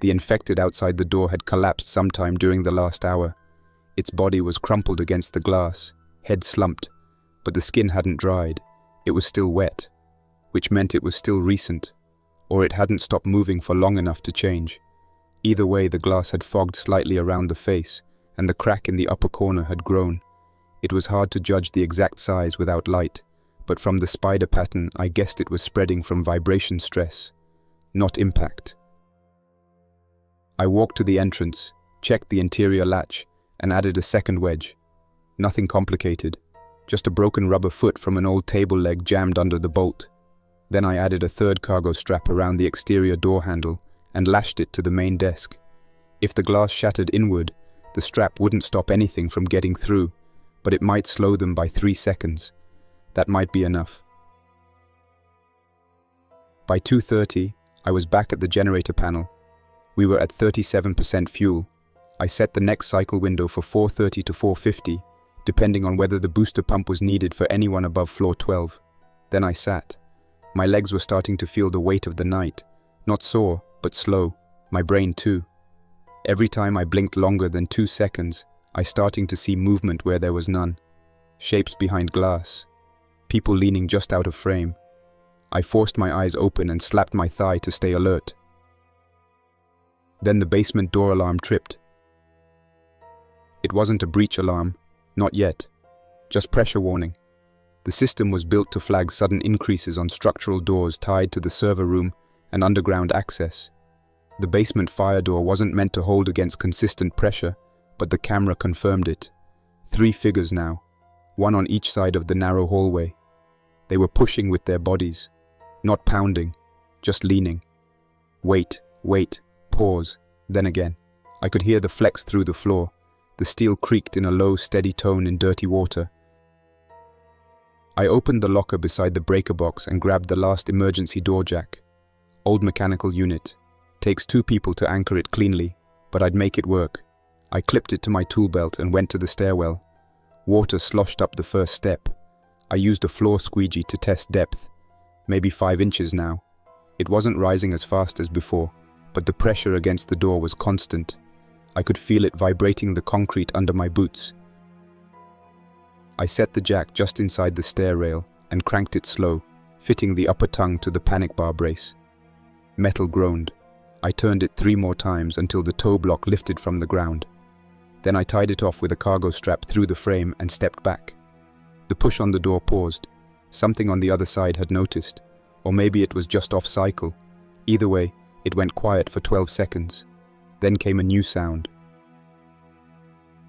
The infected outside the door had collapsed sometime during the last hour. Its body was crumpled against the glass, head slumped, but the skin hadn't dried. It was still wet, which meant it was still recent, or it hadn't stopped moving for long enough to change. Either way, the glass had fogged slightly around the face, and the crack in the upper corner had grown. It was hard to judge the exact size without light, but from the spider pattern I guessed it was spreading from vibration stress, not impact. I walked to the entrance, checked the interior latch, and added a second wedge. Nothing complicated, just a broken rubber foot from an old table leg jammed under the bolt. Then I added a third cargo strap around the exterior door handle and lashed it to the main desk. If the glass shattered inward, the strap wouldn't stop anything from getting through, but it might slow them by 3 seconds. That might be enough. By 2:30, I was back at the generator panel. We were at 37% fuel. I set the next cycle window for 4:30 to 4:50, depending on whether the booster pump was needed for anyone above floor 12. Then I sat. My legs were starting to feel the weight of the night. Not sore, but slow. My brain too. Every time I blinked longer than 2 seconds, I starting to see movement where there was none. Shapes behind glass. People leaning just out of frame. I forced my eyes open and slapped my thigh to stay alert. Then the basement door alarm tripped. It wasn't a breach alarm, not yet. Just pressure warning. The system was built to flag sudden increases on structural doors tied to the server room and underground access. The basement fire door wasn't meant to hold against consistent pressure, but the camera confirmed it. 3 figures now, one on each side of the narrow hallway. They were pushing with their bodies, not pounding, just leaning. Wait, pause, then again. I could hear the flex through the floor. The steel creaked in a low, steady tone in dirty water. I opened the locker beside the breaker box and grabbed the last emergency door jack. Old mechanical unit. Takes 2 people to anchor it cleanly, but I'd make it work. I clipped it to my tool belt and went to the stairwell. Water sloshed up the first step. I used a floor squeegee to test depth. Maybe 5 inches now. It wasn't rising as fast as before, but the pressure against the door was constant. I could feel it vibrating the concrete under my boots. I set the jack just inside the stair rail and cranked it slow, fitting the upper tongue to the panic bar brace. Metal groaned. I turned it 3 more times until the toe block lifted from the ground. Then I tied it off with a cargo strap through the frame and stepped back. The push on the door paused. Something on the other side had noticed, or maybe it was just off cycle. Either way, it went quiet for 12 seconds. Then came a new sound.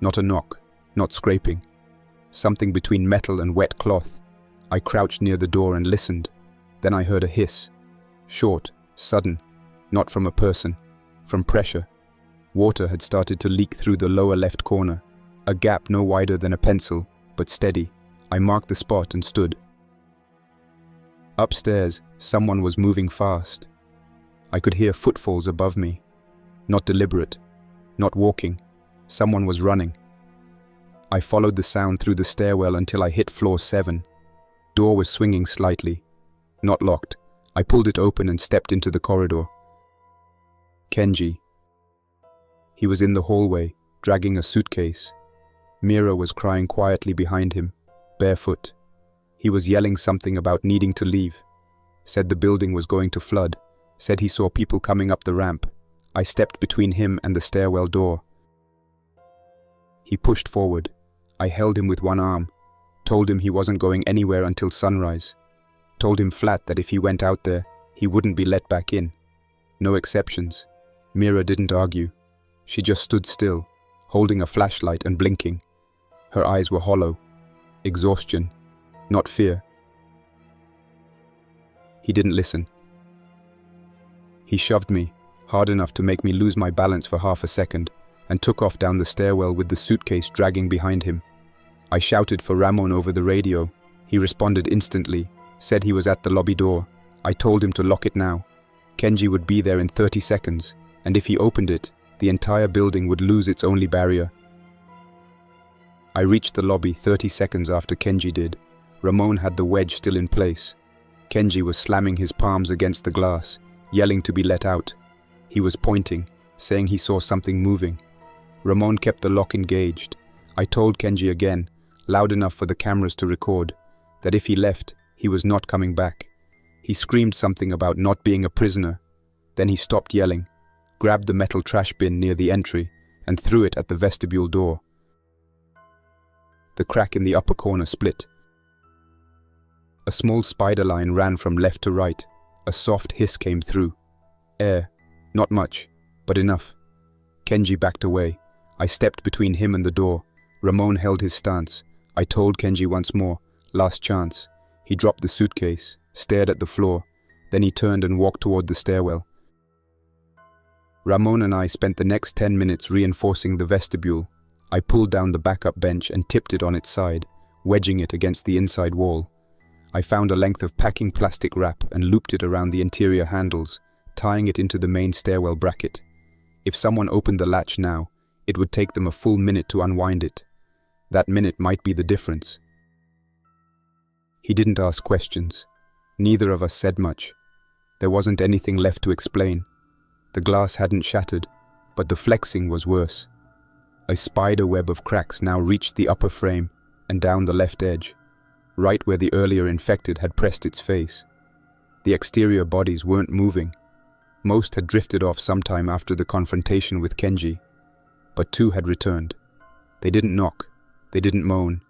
Not a knock, not scraping. Something between metal and wet cloth. I crouched near the door and listened. Then I heard a hiss. Short, sudden, not from a person, from pressure. Water had started to leak through the lower left corner. A gap no wider than a pencil, but steady. I marked the spot and stood. Upstairs, someone was moving fast. I could hear footfalls above me. Not deliberate, not walking. Someone was running. I followed the sound through the stairwell until I hit floor 7. Door was swinging slightly. Not locked. I pulled it open and stepped into the corridor. Kenji. He was in the hallway, dragging a suitcase. Mira was crying quietly behind him, barefoot. He was yelling something about needing to leave. Said the building was going to flood. Said he saw people coming up the ramp. I stepped between him and the stairwell door. He pushed forward. I held him with one arm. Told him he wasn't going anywhere until sunrise. Told him flat that if he went out there, he wouldn't be let back in. No exceptions. Mira didn't argue. She just stood still, holding a flashlight and blinking. Her eyes were hollow. Exhaustion, not fear. He didn't listen. He shoved me, hard enough to make me lose my balance for half a second, and took off down the stairwell with the suitcase dragging behind him. I shouted for Ramon over the radio. He responded instantly, said he was at the lobby door. I told him to lock it now. Kenji would be there in 30 seconds, and if he opened it, the entire building would lose its only barrier. I reached the lobby 30 seconds after Kenji did. Ramon had the wedge still in place. Kenji was slamming his palms against the glass, yelling to be let out. He was pointing, saying he saw something moving. Ramon kept the lock engaged. I told Kenji again, loud enough for the cameras to record, that if he left, he was not coming back. He screamed something about not being a prisoner. Then he stopped yelling, grabbed the metal trash bin near the entry, and threw it at the vestibule door. The crack in the upper corner split. A small spider line ran from left to right. A soft hiss came through. Air. Not much, but enough. Kenji backed away. I stepped between him and the door. Ramon held his stance. I told Kenji once more, last chance. He dropped the suitcase, stared at the floor, then he turned and walked toward the stairwell. Ramon and I spent the next 10 minutes reinforcing the vestibule. I pulled down the backup bench and tipped it on its side, wedging it against the inside wall. I found a length of packing plastic wrap and looped it around the interior handles, tying it into the main stairwell bracket. If someone opened the latch now, it would take them a full minute to unwind it. That minute might be the difference. He didn't ask questions. Neither of us said much. There wasn't anything left to explain. The glass hadn't shattered, but the flexing was worse. A spider web of cracks now reached the upper frame and down the left edge, right where the earlier infected had pressed its face. The exterior bodies weren't moving. Most had drifted off sometime after the confrontation with Kenji, but 2 had returned. They didn't knock, they didn't moan.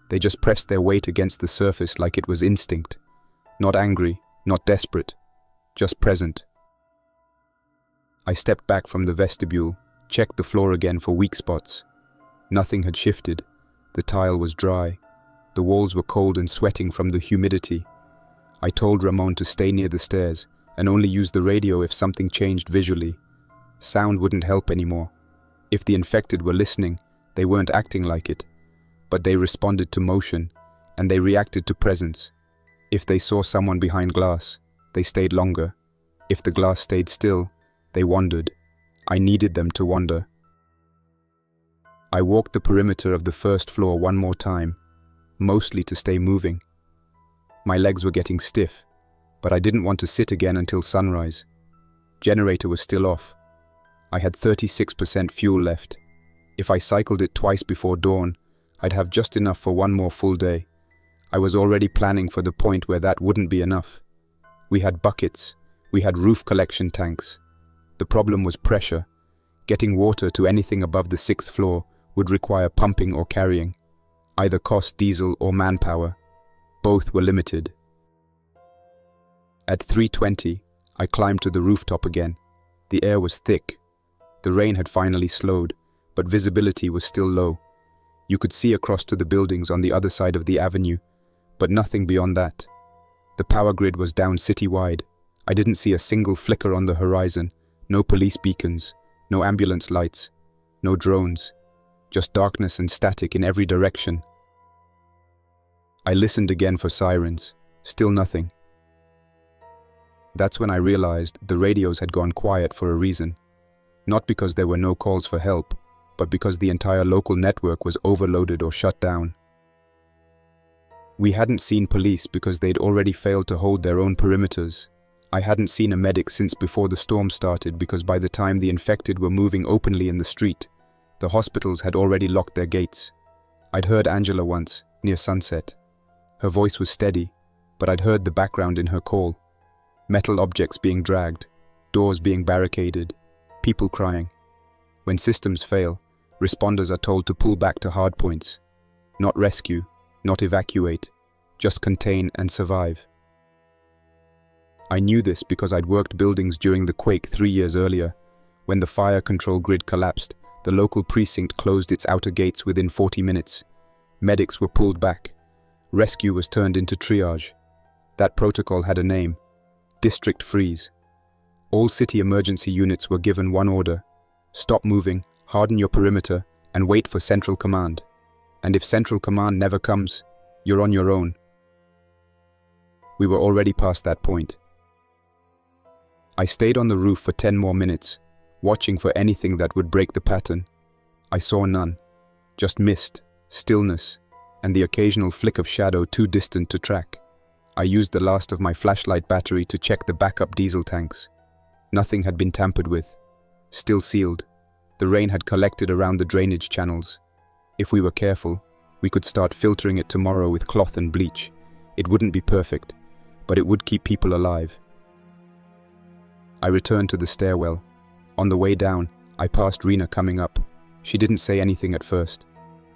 They just pressed their weight against the surface like it was instinct. Not angry, not desperate, just present. I stepped back from the vestibule, checked the floor again for weak spots. Nothing had shifted. The tile was dry. The walls were cold and sweating from the humidity. I told Ramon to stay near the stairs and only use the radio if something changed visually. Sound wouldn't help anymore. If the infected were listening, they weren't acting like it. But they responded to motion, and they reacted to presence. If they saw someone behind glass, they stayed longer. If the glass stayed still, they wandered. I needed them to wander. I walked the perimeter of the first floor one more time, mostly to stay moving. My legs were getting stiff, but I didn't want to sit again until sunrise. Generator was still off. I had 36% fuel left. If I cycled it twice before dawn, I'd have just enough for one more full day. I was already planning for the point where that wouldn't be enough. We had buckets. We had roof collection tanks. The problem was pressure. Getting water to anything above the 6th floor would require pumping or carrying. Either cost diesel or manpower. Both were limited. At 3:20, I climbed to the rooftop again. The air was thick. The rain had finally slowed, but visibility was still low. You could see across to the buildings on the other side of the avenue, but nothing beyond that. The power grid was down citywide. I didn't see a single flicker on the horizon. No police beacons, no ambulance lights, no drones. Just darkness and static in every direction. I listened again for sirens. Still nothing. That's when I realized the radios had gone quiet for a reason. Not because there were no calls for help, but because the entire local network was overloaded or shut down. We hadn't seen police because they'd already failed to hold their own perimeters. I hadn't seen a medic since before the storm started because by the time the infected were moving openly in the street, the hospitals had already locked their gates. I'd heard Angela once, near sunset. Her voice was steady, but I'd heard the background in her call. Metal objects being dragged, doors being barricaded, people crying. When systems fail, responders are told to pull back to hardpoints. Not rescue, not evacuate, just contain and survive. I knew this because I'd worked buildings during the quake 3 years earlier. When the fire control grid collapsed, the local precinct closed its outer gates within 40 minutes. Medics were pulled back. Rescue was turned into triage. That protocol had a name: District Freeze. All city emergency units were given one order: stop moving, harden your perimeter, and wait for Central Command. And if Central Command never comes, you're on your own. We were already past that point. I stayed on the roof for 10 more minutes, watching for anything that would break the pattern. I saw none. Just mist, stillness, and the occasional flick of shadow too distant to track. I used the last of my flashlight battery to check the backup diesel tanks. Nothing had been tampered with. Still sealed. The rain had collected around the drainage channels. If we were careful, we could start filtering it tomorrow with cloth and bleach. It wouldn't be perfect, but it would keep people alive. I returned to the stairwell. On the way down, I passed Rena coming up. She didn't say anything at first,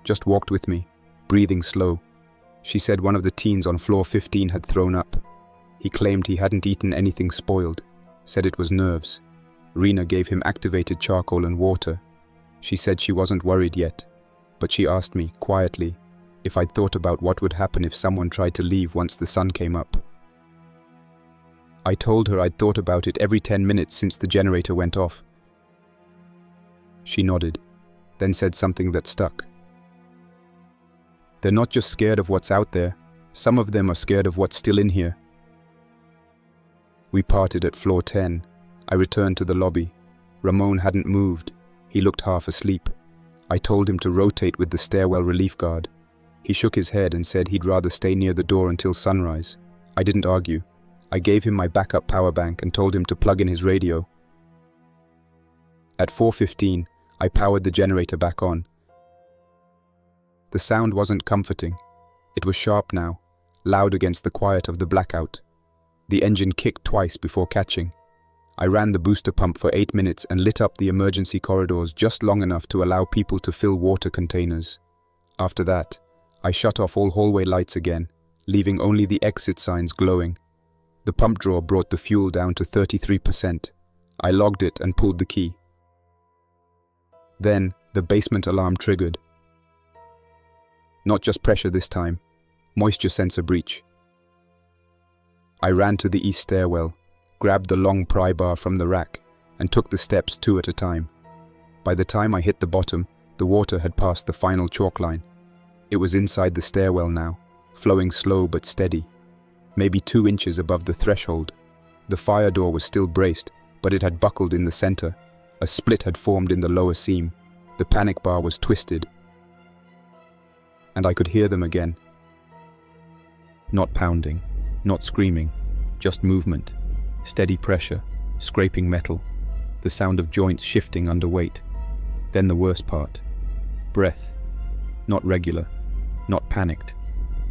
just walked with me, breathing slow. She said one of the teens on floor 15 had thrown up. He claimed he hadn't eaten anything spoiled, said it was nerves. Rena gave him activated charcoal and water. She said she wasn't worried yet, but she asked me, quietly, if I'd thought about what would happen if someone tried to leave once the sun came up. I told her I'd thought about it every 10 minutes since the generator went off. She nodded, then said something that stuck. They're not just scared of what's out there, some of them are scared of what's still in here. We parted at floor 10. I returned to the lobby. Ramon hadn't moved. He looked half asleep. I told him to rotate with the stairwell relief guard. He shook his head and said he'd rather stay near the door until sunrise. I didn't argue. I gave him my backup power bank and told him to plug in his radio. At 4:15, I powered the generator back on. The sound wasn't comforting. It was sharp now, loud against the quiet of the blackout. The engine kicked twice before catching. I ran the booster pump for 8 minutes and lit up the emergency corridors just long enough to allow people to fill water containers. After that, I shut off all hallway lights again, leaving only the exit signs glowing. The pump drawer brought the fuel down to 33%. I logged it and pulled the key. Then, the basement alarm triggered. Not just pressure this time, moisture sensor breach. I ran to the east stairwell, grabbed the long pry bar from the rack, and took the steps 2 at a time. By the time I hit the bottom, the water had passed the final chalk line. It was inside the stairwell now, flowing slow but steady, maybe 2 inches above the threshold. The fire door was still braced, but it had buckled in the center. A split had formed in the lower seam. The panic bar was twisted. And I could hear them again. Not pounding, not screaming, just movement, steady pressure, scraping metal, the sound of joints shifting under weight. Then the worst part. Breath. Not regular, not panicked.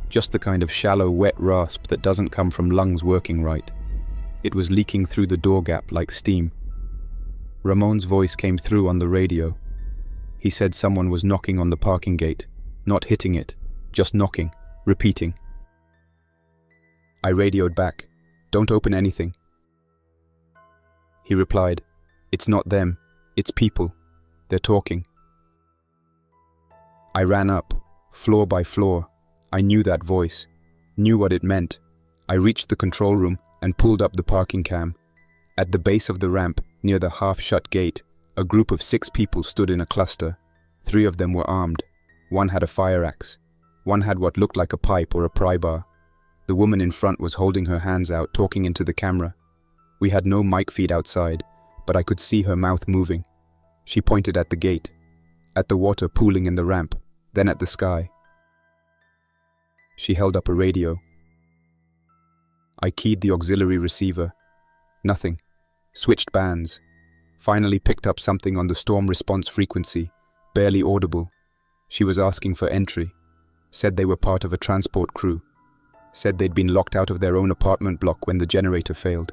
Just the kind of shallow, wet rasp that doesn't come from lungs working right. It was leaking through the door gap like steam. Ramon's voice came through on the radio. He said someone was knocking on the parking gate, not hitting it, just knocking, repeating. I radioed back, "Don't open anything." He replied, "It's not them, it's people. They're talking." I ran up, floor by floor. I knew that voice, knew what it meant. I reached the control room and pulled up the parking cam. At the base of the ramp, near the half-shut gate, a group of 6 people stood in a cluster. 3 of them were armed. 1 had a fire axe. 1 had what looked like a pipe or a pry bar. The woman in front was holding her hands out, talking into the camera. We had no mic feed outside, but I could see her mouth moving. She pointed at the gate, at the water pooling in the ramp, then at the sky. She held up a radio. I keyed the auxiliary receiver. Nothing. Switched bands. Finally picked up something on the storm response frequency, barely audible. She was asking for entry. Said they were part of a transport crew. Said they'd been locked out of their own apartment block when the generator failed.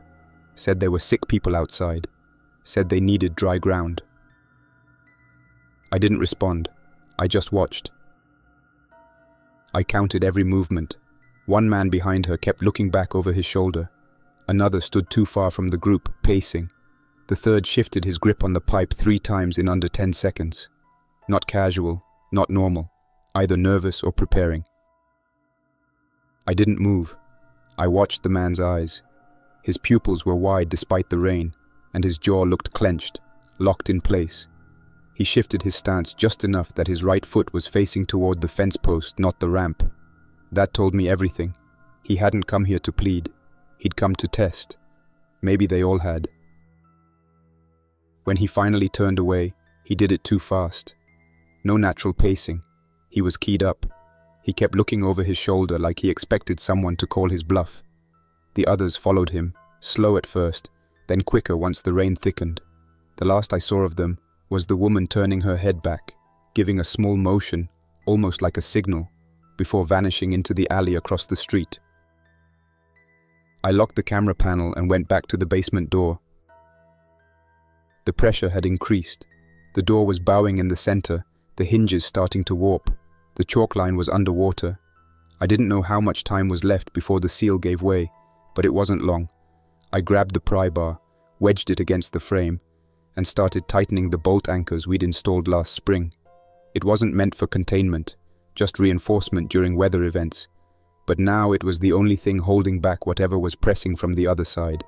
Said there were sick people outside. Said they needed dry ground. I didn't respond. I just watched. I counted every movement. 1 man behind her kept looking back over his shoulder. Another stood too far from the group, pacing. The third shifted his grip on the pipe 3 times in under 10 seconds. Not casual, not normal, either nervous or preparing. I didn't move. I watched the man's eyes. His pupils were wide despite the rain, and his jaw looked clenched, locked in place. He shifted his stance just enough that his right foot was facing toward the fence post, not the ramp. That told me everything. He hadn't come here to plead. He'd come to test. Maybe they all had. When he finally turned away, he did it too fast. No natural pacing. He was keyed up. He kept looking over his shoulder like he expected someone to call his bluff. The others followed him, slow at first, then quicker once the rain thickened. The last I saw of them was the woman turning her head back, giving a small motion, almost like a signal, before vanishing into the alley across the street. I locked the camera panel and went back to the basement door. The pressure had increased. The door was bowing in the center, the hinges starting to warp. The chalk line was underwater. I didn't know how much time was left before the seal gave way, but it wasn't long. I grabbed the pry bar, wedged it against the frame, and started tightening the bolt anchors we'd installed last spring. It wasn't meant for containment, just reinforcement during weather events. but now it was the only thing holding back whatever was pressing from the other side.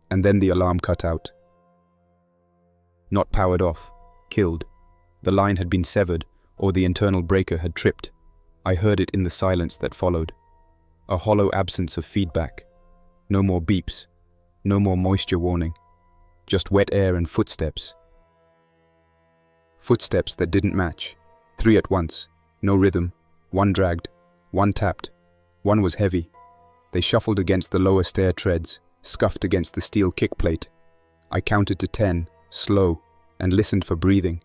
And then the alarm cut out. Not powered off, killed. The line had been severed, or the internal breaker had tripped. I heard it in the silence that followed. A hollow absence of feedback. No more beeps, no more moisture warning. Just wet air and footsteps. Footsteps that didn't match. 3 at once, no rhythm. One dragged, one tapped, one was heavy. They shuffled against the lower stair treads, scuffed against the steel kickplate. I counted to 10, slow, and listened for breathing.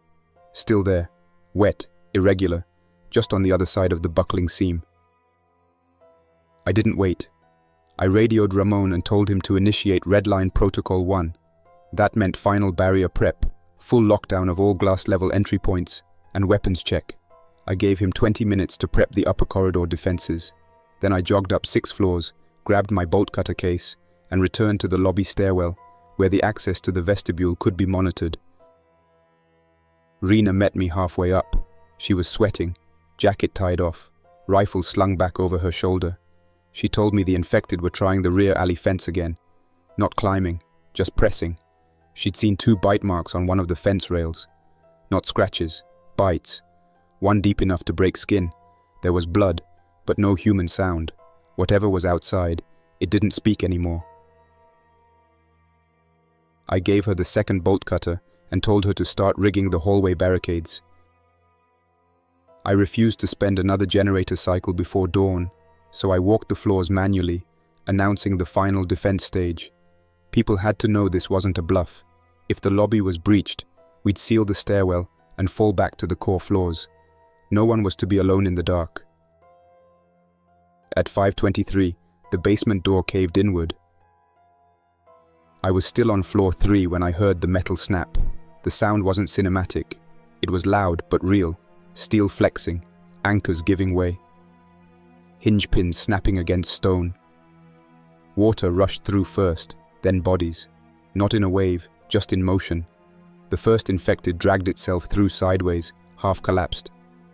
Still there, wet, irregular, just on the other side of the buckling seam. I didn't wait. I radioed Ramon and told him to initiate Redline Protocol 1. That meant final barrier prep, full lockdown of all glass-level entry points, and weapons check. I gave him 20 minutes to prep the upper corridor defenses. Then I jogged up 6 floors, grabbed my bolt cutter case, and returned to the lobby stairwell, where the access to the vestibule could be monitored. Rena met me halfway up. She was sweating, jacket tied off, rifle slung back over her shoulder. She told me the infected were trying the rear alley fence again. Not climbing, just pressing. She'd seen 2 bite marks on one of the fence rails. Not scratches, bites. One deep enough to break skin. There was blood, but no human sound. Whatever was outside, it didn't speak anymore. I gave her the second bolt cutter and told her to start rigging the hallway barricades. I refused to spend another generator cycle before dawn, so I walked the floors manually, announcing the final defense stage. People had to know this wasn't a bluff. If the lobby was breached, we'd seal the stairwell and fall back to the core floors. No one was to be alone in the dark. At 5:23, the basement door caved inward. I was still on floor 3 when I heard the metal snap. The sound wasn't cinematic. It was loud but real, steel flexing, anchors giving way. Hinge pins snapping against stone. Water rushed through first, then bodies. Not in a wave, just in motion. The first infected dragged itself through sideways, half collapsed.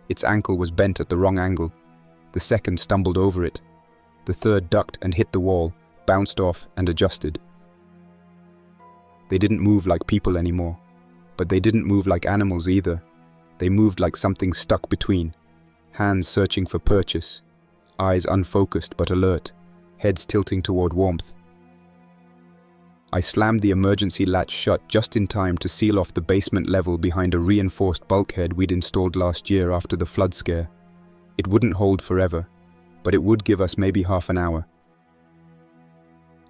Its ankle was bent at the wrong angle. The second stumbled over it. The third ducked and hit the wall, bounced off and adjusted. They didn't move like people anymore, but they didn't move like animals either. They moved like something stuck between, hands searching for purchase, eyes unfocused but alert, heads tilting toward warmth. I slammed the emergency latch shut just in time to seal off the basement level behind a reinforced bulkhead we'd installed last year after the flood scare. It wouldn't hold forever, but it would give us maybe half an hour.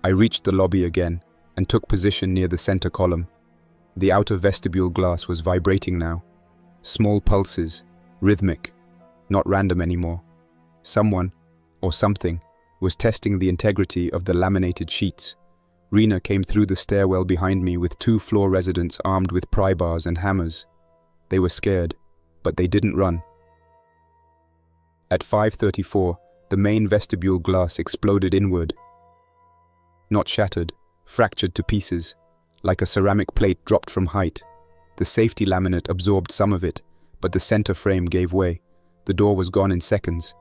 I reached the lobby again and took position near the center column. The outer vestibule glass was vibrating now. Small pulses, rhythmic, not random anymore. Someone, or something, was testing the integrity of the laminated sheets. Rena came through the stairwell behind me with 2 floor residents armed with pry bars and hammers. They were scared, but they didn't run. At 5:34, the main vestibule glass exploded inward. Not shattered, fractured to pieces, like a ceramic plate dropped from height. The safety laminate absorbed some of it, but the center frame gave way. The door was gone in seconds,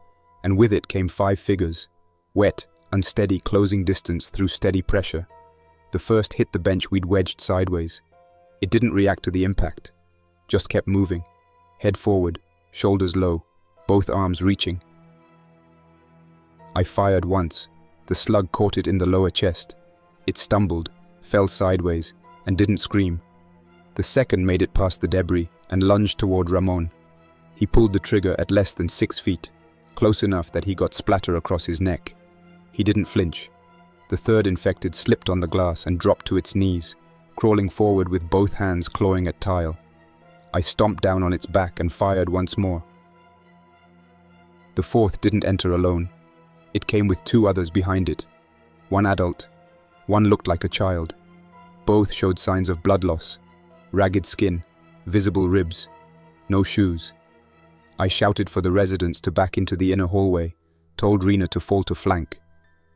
and with it came 5 figures, wet, unsteady, closing distance through steady pressure. The first hit the bench we'd wedged sideways. It didn't react to the impact, just kept moving, head forward, shoulders low, both arms reaching. I fired once. The slug caught it in the lower chest. It stumbled, fell sideways, and didn't scream. The second made it past the debris and lunged toward Ramon. He pulled the trigger at less than 6 feet, close enough that he got splatter across his neck. He didn't flinch. The third infected slipped on the glass and dropped to its knees, crawling forward with both hands clawing at tile. I stomped down on its back and fired once more. The fourth didn't enter alone. It came with 2 others behind it. One adult, one looked like a child. Both showed signs of blood loss, ragged skin, visible ribs, no shoes. I shouted for the residents to back into the inner hallway, told Rena to fall to flank.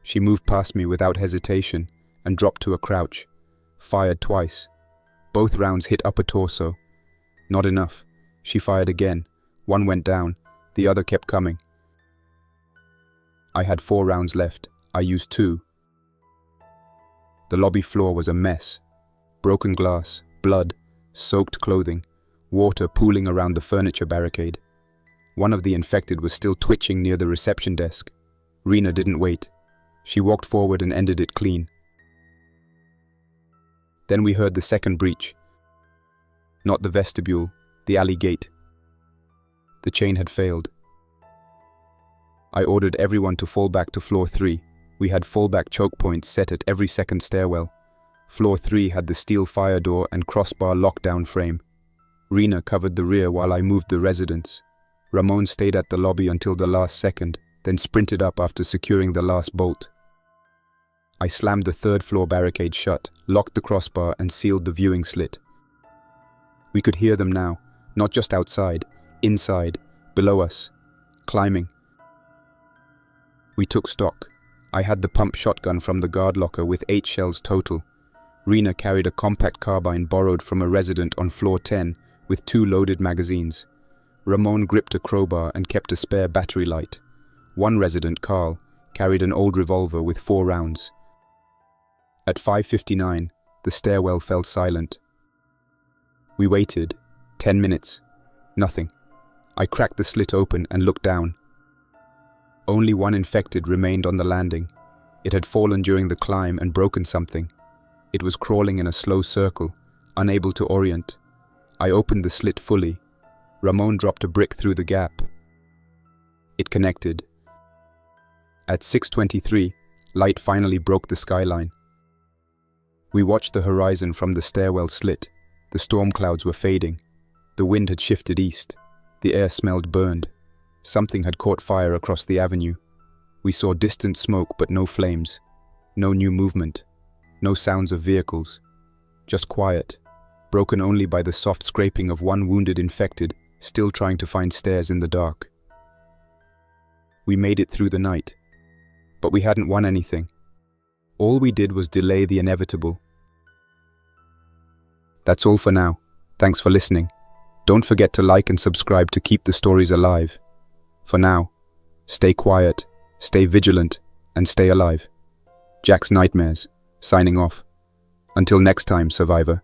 She moved past me without hesitation and dropped to a crouch, fired twice. Both rounds hit upper torso. Not enough. She fired again. One went down, the other kept coming. I had 4 rounds left. I used 2. The lobby floor was a mess. Broken glass, blood, soaked clothing, water pooling around the furniture barricade. One of the infected was still twitching near the reception desk. Rena didn't wait. She walked forward and ended it clean. Then we heard the second breach. Not the vestibule, the alley gate. The chain had failed. I ordered everyone to fall back to floor 3. We had fallback choke points set at every second stairwell. Floor 3 had the steel fire door and crossbar lockdown frame. Rena covered the rear while I moved the residents. Ramon stayed at the lobby until the last second, then sprinted up after securing the last bolt. I slammed the 3rd floor barricade shut, locked the crossbar and sealed the viewing slit. We could hear them now, not just outside, inside, below us, climbing. We took stock. I had the pump shotgun from the guard locker with 8 shells total. Rena carried a compact carbine borrowed from a resident on floor 10 with 2 loaded magazines. Ramon gripped a crowbar and kept a spare battery light. One resident, Carl, carried an old revolver with 4 rounds. At 5:59, the stairwell fell silent. We waited. 10 minutes. Nothing. I cracked the slit open and looked down. Only one infected remained on the landing. It had fallen during the climb and broken something. It was crawling in a slow circle, unable to orient. I opened the slit fully. Ramon dropped a brick through the gap. It connected. At 6:23, light finally broke the skyline. We watched the horizon from the stairwell slit. The storm clouds were fading. The wind had shifted east. The air smelled burned. Something had caught fire across the avenue. We saw distant smoke but no flames. No new movement. No sounds of vehicles. Just quiet, broken only by the soft scraping of one wounded infected, still trying to find stairs in the dark. We made it through the night. But we hadn't won anything. All we did was delay the inevitable. That's all for now. Thanks for listening. Don't forget to like and subscribe to keep the stories alive. For now, stay quiet, stay vigilant, and stay alive. Jack's Nightmares, signing off. Until next time, survivor.